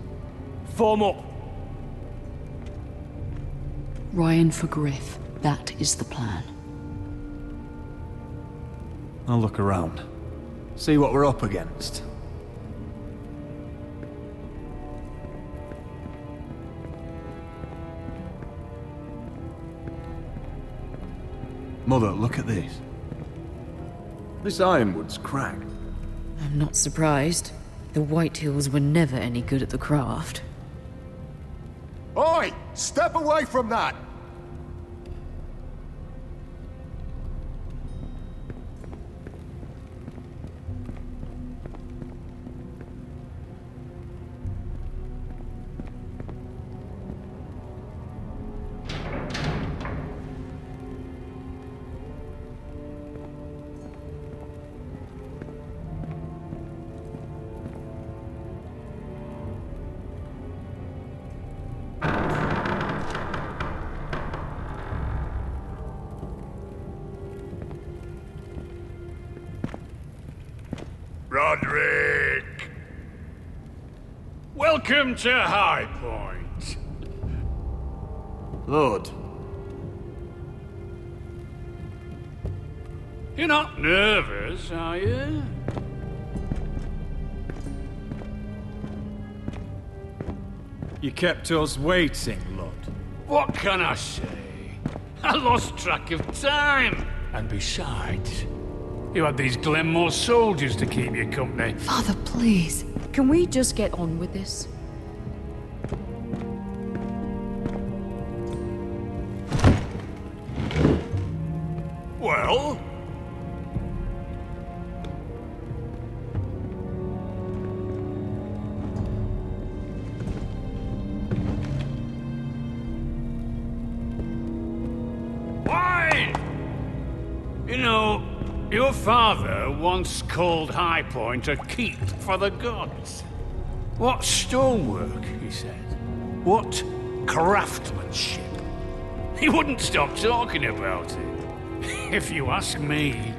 [SPEAKER 11] Form up!
[SPEAKER 12] Ryan for Griff. That is the plan.
[SPEAKER 15] I'll look around. See what we're up against. Mother, look at this. This ironwood's cracked.
[SPEAKER 12] I'm not surprised. The Whitehills were never any good at the craft.
[SPEAKER 10] Oi! Step away from that!
[SPEAKER 8] Roderick! Welcome to High Point.
[SPEAKER 15] Lord.
[SPEAKER 8] You're not nervous, are you?
[SPEAKER 17] You kept us waiting, Lord.
[SPEAKER 8] What can I say? I lost track of time. And besides, you had these Glenmore soldiers to keep you company.
[SPEAKER 12] Father, please. Can we just get on with this?
[SPEAKER 8] Well? Why? You know, your father once called High Point a keep for the gods. What stonework, he said. What craftsmanship. He wouldn't stop talking about it. If you ask me,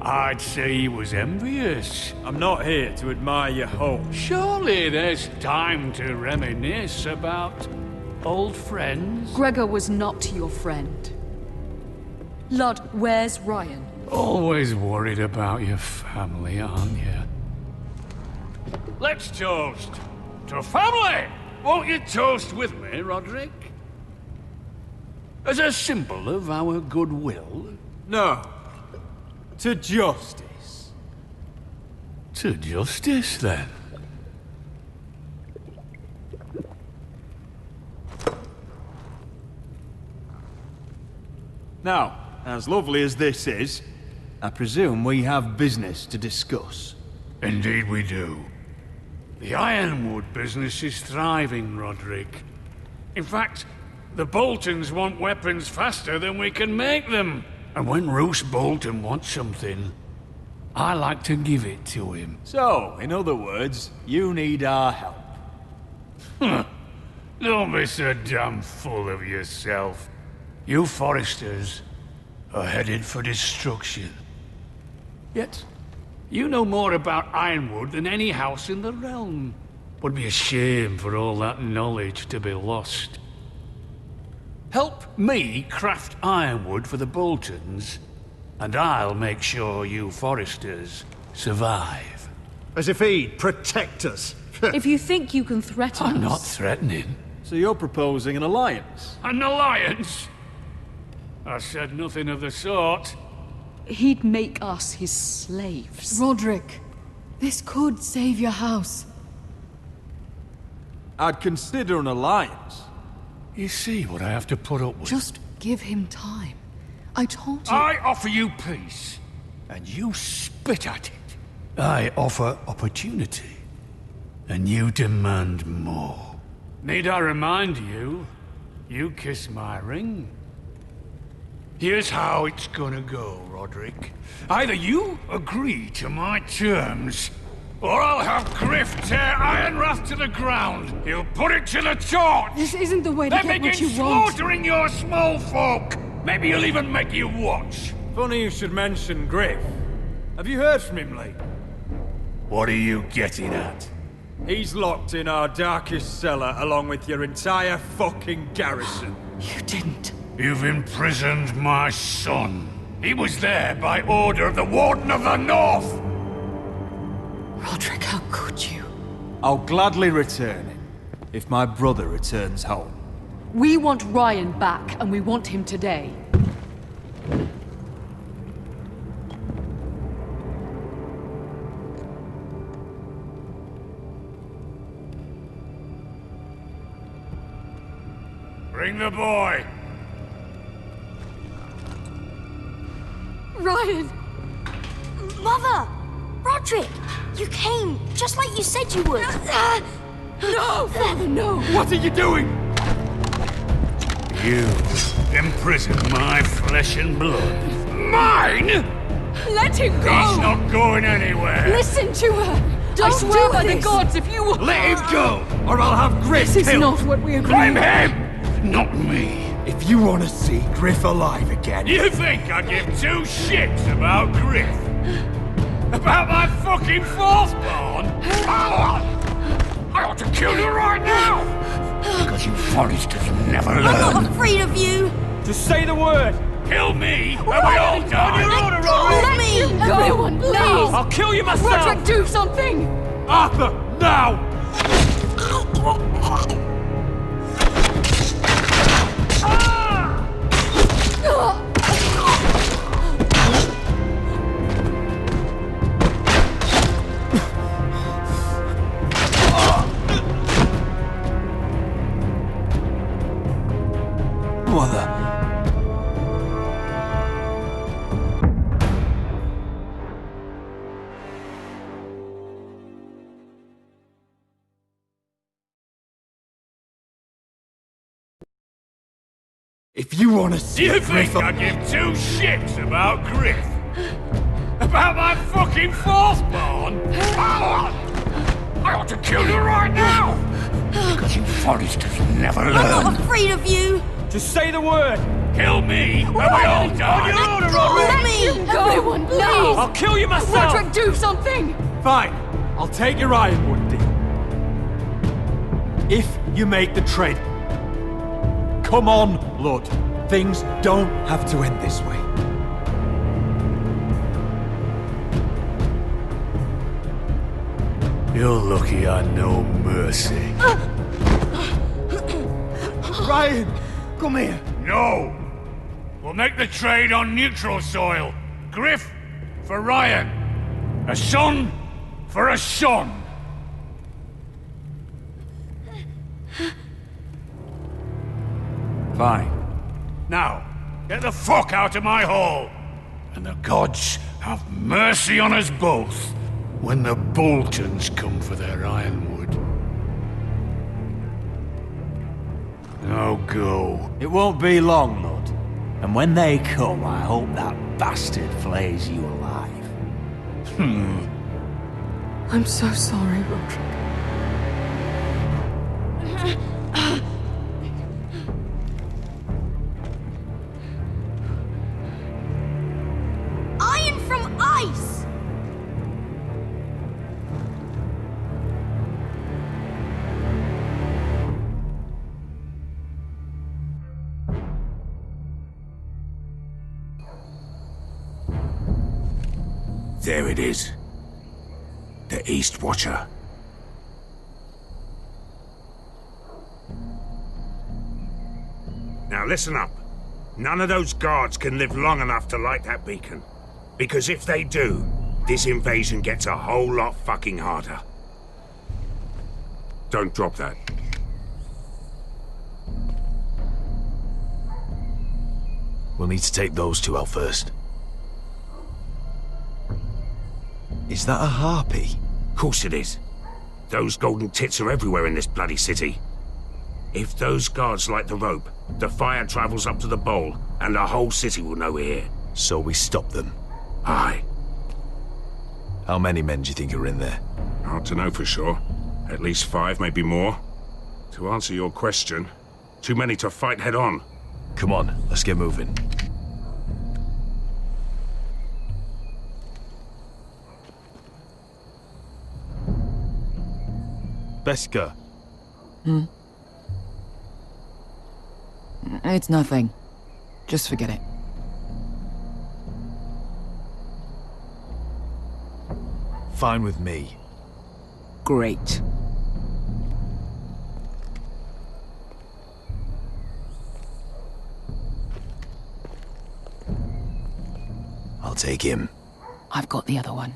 [SPEAKER 8] I'd say he was envious.
[SPEAKER 17] I'm not here to admire your home.
[SPEAKER 8] Surely there's time to reminisce about old friends.
[SPEAKER 12] Gregor was not your friend. Lud, where's Ryan?
[SPEAKER 8] Always worried about your family, aren't you? Let's toast to family! Won't you toast with me, Roderick? As a symbol of our goodwill?
[SPEAKER 17] No. To justice.
[SPEAKER 8] To justice, then?
[SPEAKER 17] Now, as lovely as this is, I presume we have business to discuss.
[SPEAKER 8] Indeed we do. The Ironwood business is thriving, Roderick. In fact, the Boltons want weapons faster than we can make them. And when Roose Bolton wants something, I like to give it to him.
[SPEAKER 17] So, in other words, you need our help.
[SPEAKER 8] Don't be so damn full of yourself. You Forresters are headed for destruction. Yet, you know more about Ironwood than any house in the realm. Would be a shame for all that knowledge to be lost. Help me craft ironwood for the Boltons, and I'll make sure you Forresters survive.
[SPEAKER 5] As if he'd protect us.
[SPEAKER 12] If you think you can threaten us...
[SPEAKER 8] I'm not threatening.
[SPEAKER 17] So you're proposing an alliance?
[SPEAKER 8] An alliance? I said nothing of the sort.
[SPEAKER 12] He'd make us his slaves.
[SPEAKER 20] Roderick, this could save your house.
[SPEAKER 17] I'd consider an alliance.
[SPEAKER 8] You see what I have to put up with?
[SPEAKER 20] Just give him time. I told you...
[SPEAKER 8] I offer you peace, and you spit at it. I offer opportunity, and you demand more. Need I remind you, you kiss my ring? Here's how it's gonna go, Roderick. Either you agree to my terms, or I'll have Griff tear Ironrath to the ground. He'll put it to the torch.
[SPEAKER 20] This isn't the way to
[SPEAKER 8] then
[SPEAKER 20] get what you
[SPEAKER 8] begin
[SPEAKER 20] want.
[SPEAKER 8] slaughtering your small folk. Maybe he'll even make you watch.
[SPEAKER 17] Funny you should mention Griff. Have you heard from him lately?
[SPEAKER 8] What are you getting at?
[SPEAKER 17] He's locked in our darkest cellar along with your entire fucking garrison.
[SPEAKER 20] You didn't.
[SPEAKER 8] You've imprisoned my son. He was there by order of the Warden of the North.
[SPEAKER 20] Roderick, how could you?
[SPEAKER 17] I'll gladly return him, if my brother returns home.
[SPEAKER 12] We want Ryan back, and we want him today.
[SPEAKER 8] Bring the boy.
[SPEAKER 6] Ryan! Mother! Roderick! You came, just like you said you would.
[SPEAKER 20] No! Father, no!
[SPEAKER 8] What are you doing? You imprison my flesh and blood. Mine?
[SPEAKER 20] Let him go!
[SPEAKER 8] He's not going anywhere.
[SPEAKER 20] Listen to her! I swear by the gods, if you will...
[SPEAKER 8] Let him go, or I'll have Griff
[SPEAKER 20] This is
[SPEAKER 8] killed.
[SPEAKER 20] not what we agreed.
[SPEAKER 8] I'm him, not me.
[SPEAKER 17] If you want to see Griff alive again...
[SPEAKER 8] You think I give two shits about Griff? About my fucking fourthborn? I ought to kill you right now! Because you Forresters never learn.
[SPEAKER 6] I'm not afraid of you!
[SPEAKER 22] Just say the word!
[SPEAKER 8] Kill me, and we all die!
[SPEAKER 6] Let me!
[SPEAKER 20] Everyone, please!
[SPEAKER 22] I'll kill you myself!
[SPEAKER 20] Roderick, do something!
[SPEAKER 22] Arthur, now!
[SPEAKER 17] Mother. If you want to see
[SPEAKER 8] You
[SPEAKER 17] Griff...
[SPEAKER 8] think I give two shits about Griff? About my fucking fourthborn? I ought to kill you right now! Because you Forresters never learn.
[SPEAKER 6] I'm not afraid of you!
[SPEAKER 22] Just say the word!
[SPEAKER 8] Kill me, and we all die!
[SPEAKER 6] Let me!
[SPEAKER 20] Everyone, please!
[SPEAKER 22] I'll kill you myself!
[SPEAKER 20] Roderick, do something!
[SPEAKER 22] Fine, I'll take your Ironwood deal. If you make the trade. Come on, Lord. Things don't have to end this way.
[SPEAKER 8] You're lucky I know mercy.
[SPEAKER 17] Ryan, come here.
[SPEAKER 8] No! We'll make the trade on neutral soil. Griff for Ryan. A son for a son. Fine. Now, get the fuck out of my hall. And the gods have mercy on us both when the Boltons come for their ironwood. Now go.
[SPEAKER 14] It won't be long, Lord. And when they come, I hope that bastard flays you alive.
[SPEAKER 20] I'm so sorry, Roderick.
[SPEAKER 6] Iron from ice!
[SPEAKER 7] There it is. The East Watcher. Now listen up. None of those guards can live long enough to light that beacon. Because if they do, this invasion gets a whole lot fucking harder. Don't drop that.
[SPEAKER 17] We'll need to take those two out first. Is that a harpy?
[SPEAKER 7] Of course it is. Those golden tits are everywhere in this bloody city. If those guards light the rope, the fire travels up to the bowl, and the whole city will know we're here.
[SPEAKER 17] So we stop them?
[SPEAKER 7] Aye.
[SPEAKER 17] How many men do you think are in there?
[SPEAKER 7] Hard to know for sure. At least 5, maybe more. To answer your question, too many to fight head on.
[SPEAKER 17] Come on, let's get moving. Beskha.
[SPEAKER 13] It's nothing. Just forget it.
[SPEAKER 17] Fine with me.
[SPEAKER 13] Great.
[SPEAKER 17] I'll take him.
[SPEAKER 13] I've got the other one.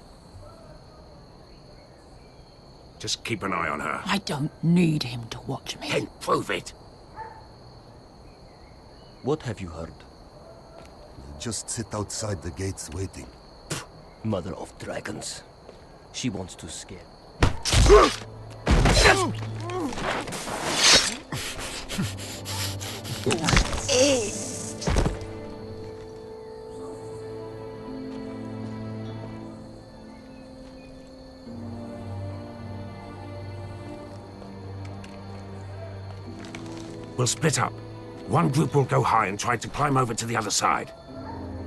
[SPEAKER 7] Just keep an eye on her.
[SPEAKER 13] I don't need him to watch me.
[SPEAKER 7] Then prove it.
[SPEAKER 24] What have you heard?
[SPEAKER 10] Just sit outside the gates waiting.
[SPEAKER 24] Mother of dragons. She wants to scare.
[SPEAKER 7] We'll split up. One group will go high and try to climb over to the other side.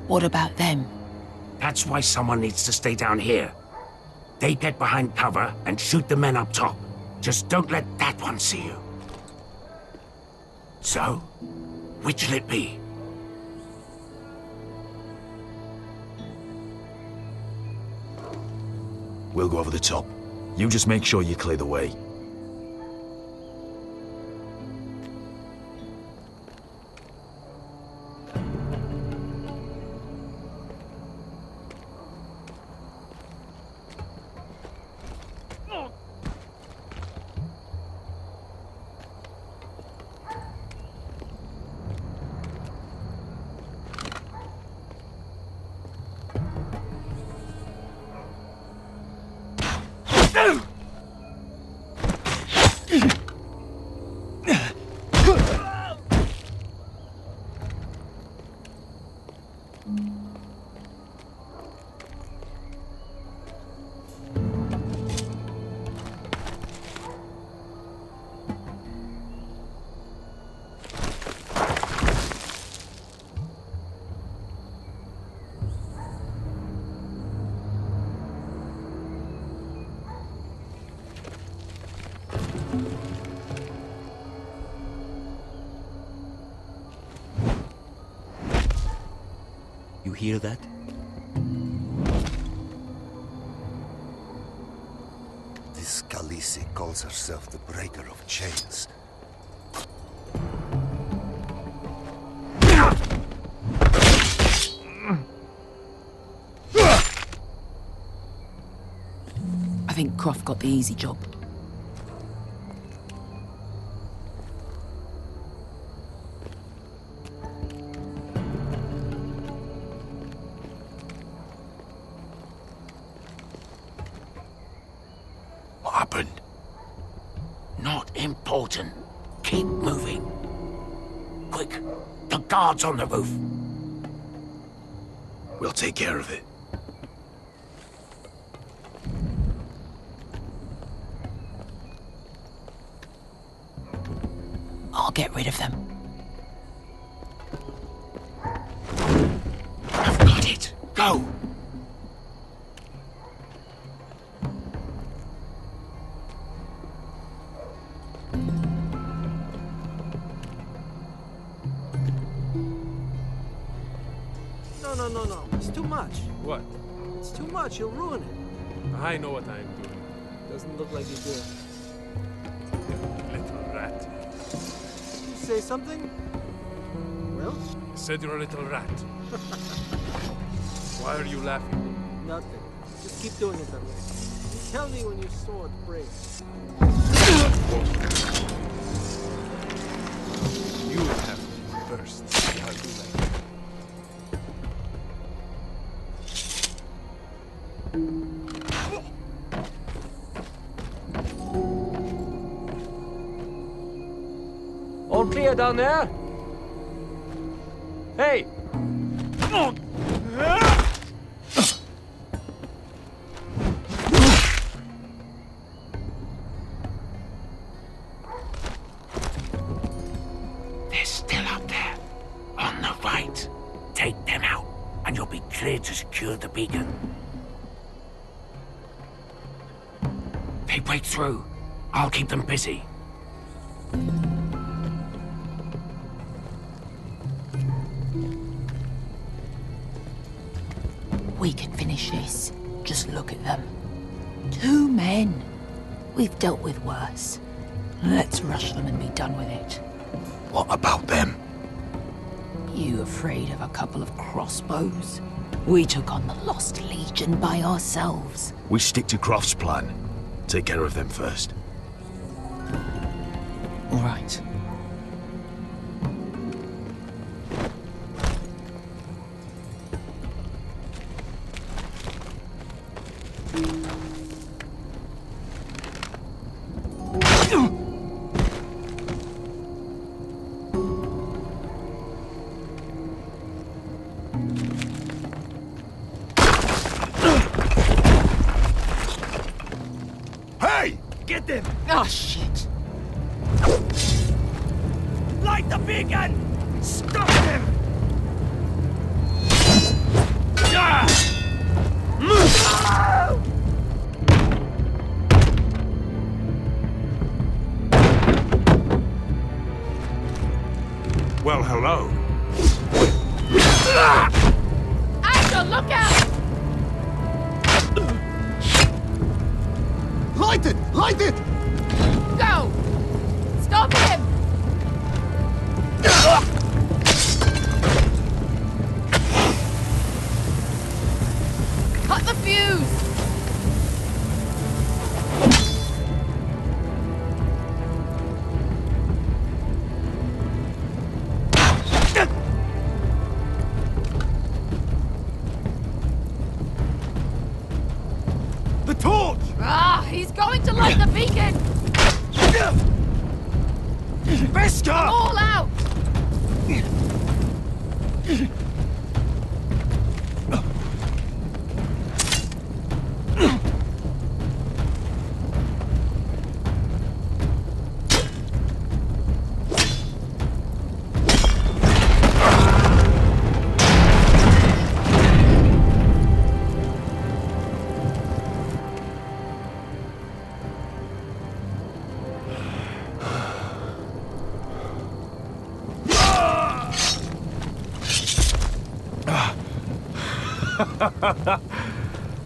[SPEAKER 13] What about them?
[SPEAKER 7] That's why someone needs to stay down here. They get behind cover and shoot the men up top. Just don't let that one see you. So, which'll it be?
[SPEAKER 17] We'll go over the top. You just make sure you clear the way.
[SPEAKER 24] You hear that?
[SPEAKER 10] This Khaleesi calls herself the Breaker of Chains.
[SPEAKER 13] I think Croft got the easy job.
[SPEAKER 7] What happened? Not important. Keep moving. Quick, the guards on the roof.
[SPEAKER 17] We'll take care of it.
[SPEAKER 13] I'll get rid of them.
[SPEAKER 7] I've got it. Go!
[SPEAKER 22] No. It's too much.
[SPEAKER 9] What?
[SPEAKER 22] It's too much. You'll ruin it.
[SPEAKER 9] I know what I'm doing.
[SPEAKER 22] Doesn't look like you do.
[SPEAKER 9] Little rat.
[SPEAKER 22] You say something? Well?
[SPEAKER 9] I said you're a little rat. Why are you laughing?
[SPEAKER 22] Nothing. Just keep doing it that way. You tell me when your sword breaks.
[SPEAKER 9] You have to first. I'll do that.
[SPEAKER 11] All clear down there? Hey!
[SPEAKER 7] They're still up there. On the right. Take them out, and you'll be clear to secure the beacon. They break through. I'll keep them busy.
[SPEAKER 13] We can finish this. Just look at them. 2 men. We've dealt with worse. Let's rush them and be done with it.
[SPEAKER 17] What about them?
[SPEAKER 13] You afraid of a couple of crossbows? We took on the Lost Legion by ourselves.
[SPEAKER 17] We stick to Croft's plan. Take care of them first.
[SPEAKER 13] All right.
[SPEAKER 2] Hey! Get them!
[SPEAKER 20] Oh, shit.
[SPEAKER 2] Light the beacon! Stop them!
[SPEAKER 7] Well, hello.
[SPEAKER 20] Asher, look out!
[SPEAKER 2] Light it! Light it!
[SPEAKER 20] Go! Stop him! Cut the fuse!
[SPEAKER 2] The torch!
[SPEAKER 20] Ah, he's going to light the beacon!
[SPEAKER 2] Beskar!
[SPEAKER 20] All out!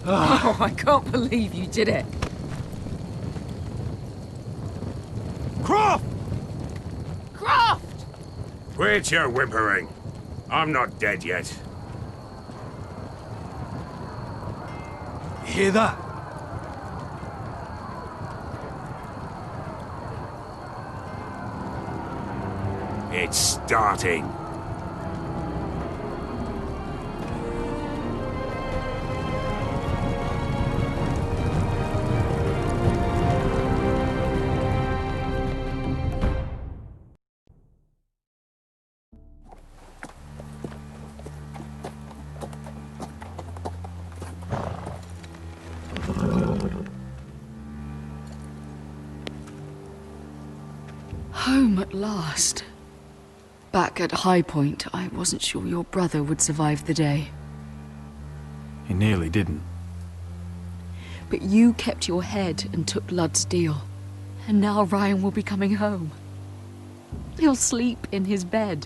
[SPEAKER 12] Oh, I can't believe you did it.
[SPEAKER 2] Croft!
[SPEAKER 20] Croft!
[SPEAKER 7] Quit your whimpering. I'm not dead yet.
[SPEAKER 2] You hear that?
[SPEAKER 7] It's starting.
[SPEAKER 12] Home at last. Back at High Point, I wasn't sure your brother would survive the day.
[SPEAKER 15] He nearly didn't.
[SPEAKER 12] But you kept your head and took Ludd's deal. And now Ryan will be coming home. He'll sleep in his bed,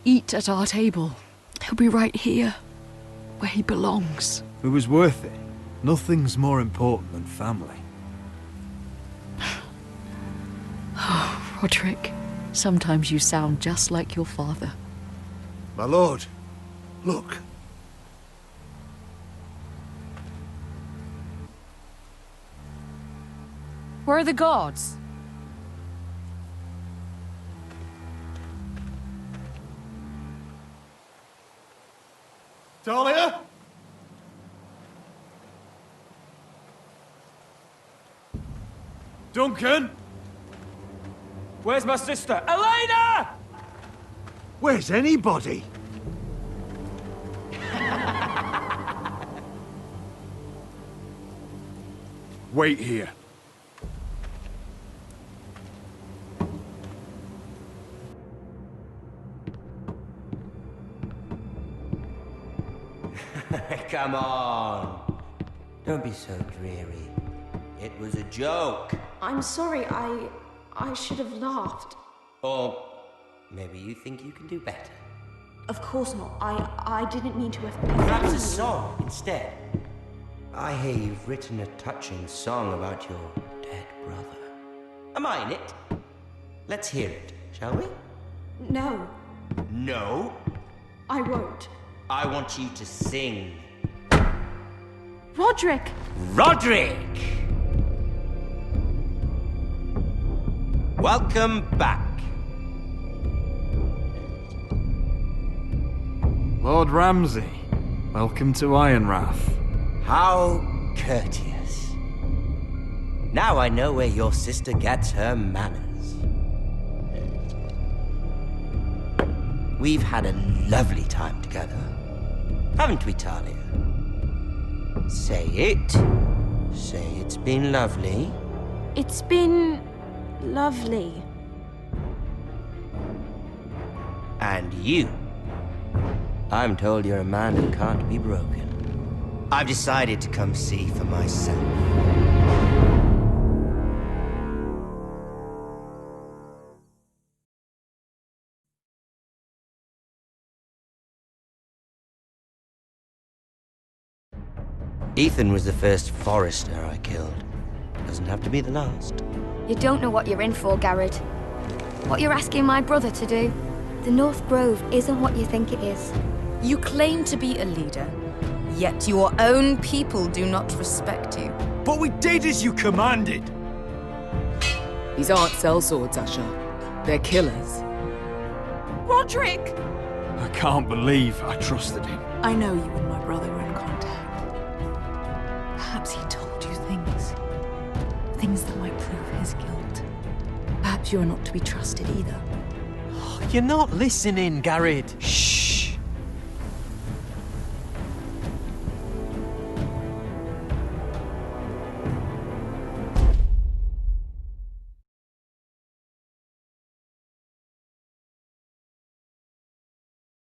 [SPEAKER 12] eat at our table. He'll be right here, where he belongs.
[SPEAKER 17] It was worth it. Nothing's more important than family.
[SPEAKER 12] Oh, Roderick, sometimes you sound just like your father.
[SPEAKER 5] My lord, look.
[SPEAKER 20] Where are the guards?
[SPEAKER 17] Talia? Duncan?
[SPEAKER 11] Where's my sister? Elena!
[SPEAKER 5] Where's anybody?
[SPEAKER 17] Wait here.
[SPEAKER 24] Come on. Don't be so dreary. It was a joke.
[SPEAKER 4] I'm sorry, I should have laughed.
[SPEAKER 24] Or maybe you think you can do better.
[SPEAKER 4] Of course not. I didn't mean to have...
[SPEAKER 24] Perhaps a song instead. I hear you've written a touching song about your dead brother. Am I in it? Let's hear it, shall we?
[SPEAKER 4] No,
[SPEAKER 24] No.
[SPEAKER 4] I won't.
[SPEAKER 24] I want you to sing.
[SPEAKER 4] Roderick!
[SPEAKER 24] Roderick! Welcome back.
[SPEAKER 17] Lord Ramsay, welcome to Ironrath.
[SPEAKER 24] How courteous. Now I know where your sister gets her manners. We've had a lovely time together, haven't we, Talia? Say it. Say it's been lovely.
[SPEAKER 4] It's been lovely.
[SPEAKER 24] And you. I'm told you're a man who can't be broken. I've decided to come see for myself. Ethan was the first Forrester I killed. Doesn't have to be the last.
[SPEAKER 6] You don't know what you're in for, Garrett. What you're asking my brother to do. The North Grove isn't what you think it is.
[SPEAKER 16] You claim to be a leader, yet your own people do not respect you.
[SPEAKER 17] But we did as you commanded.
[SPEAKER 12] These aren't sellswords, Asher. They're killers.
[SPEAKER 20] Roderick!
[SPEAKER 17] I can't believe I trusted him.
[SPEAKER 13] I know you and my brother were in contact. Perhaps he told you things. Things that might prove his guilt. Perhaps you're not to be trusted either.
[SPEAKER 1] You're not listening, Garrett. Shh.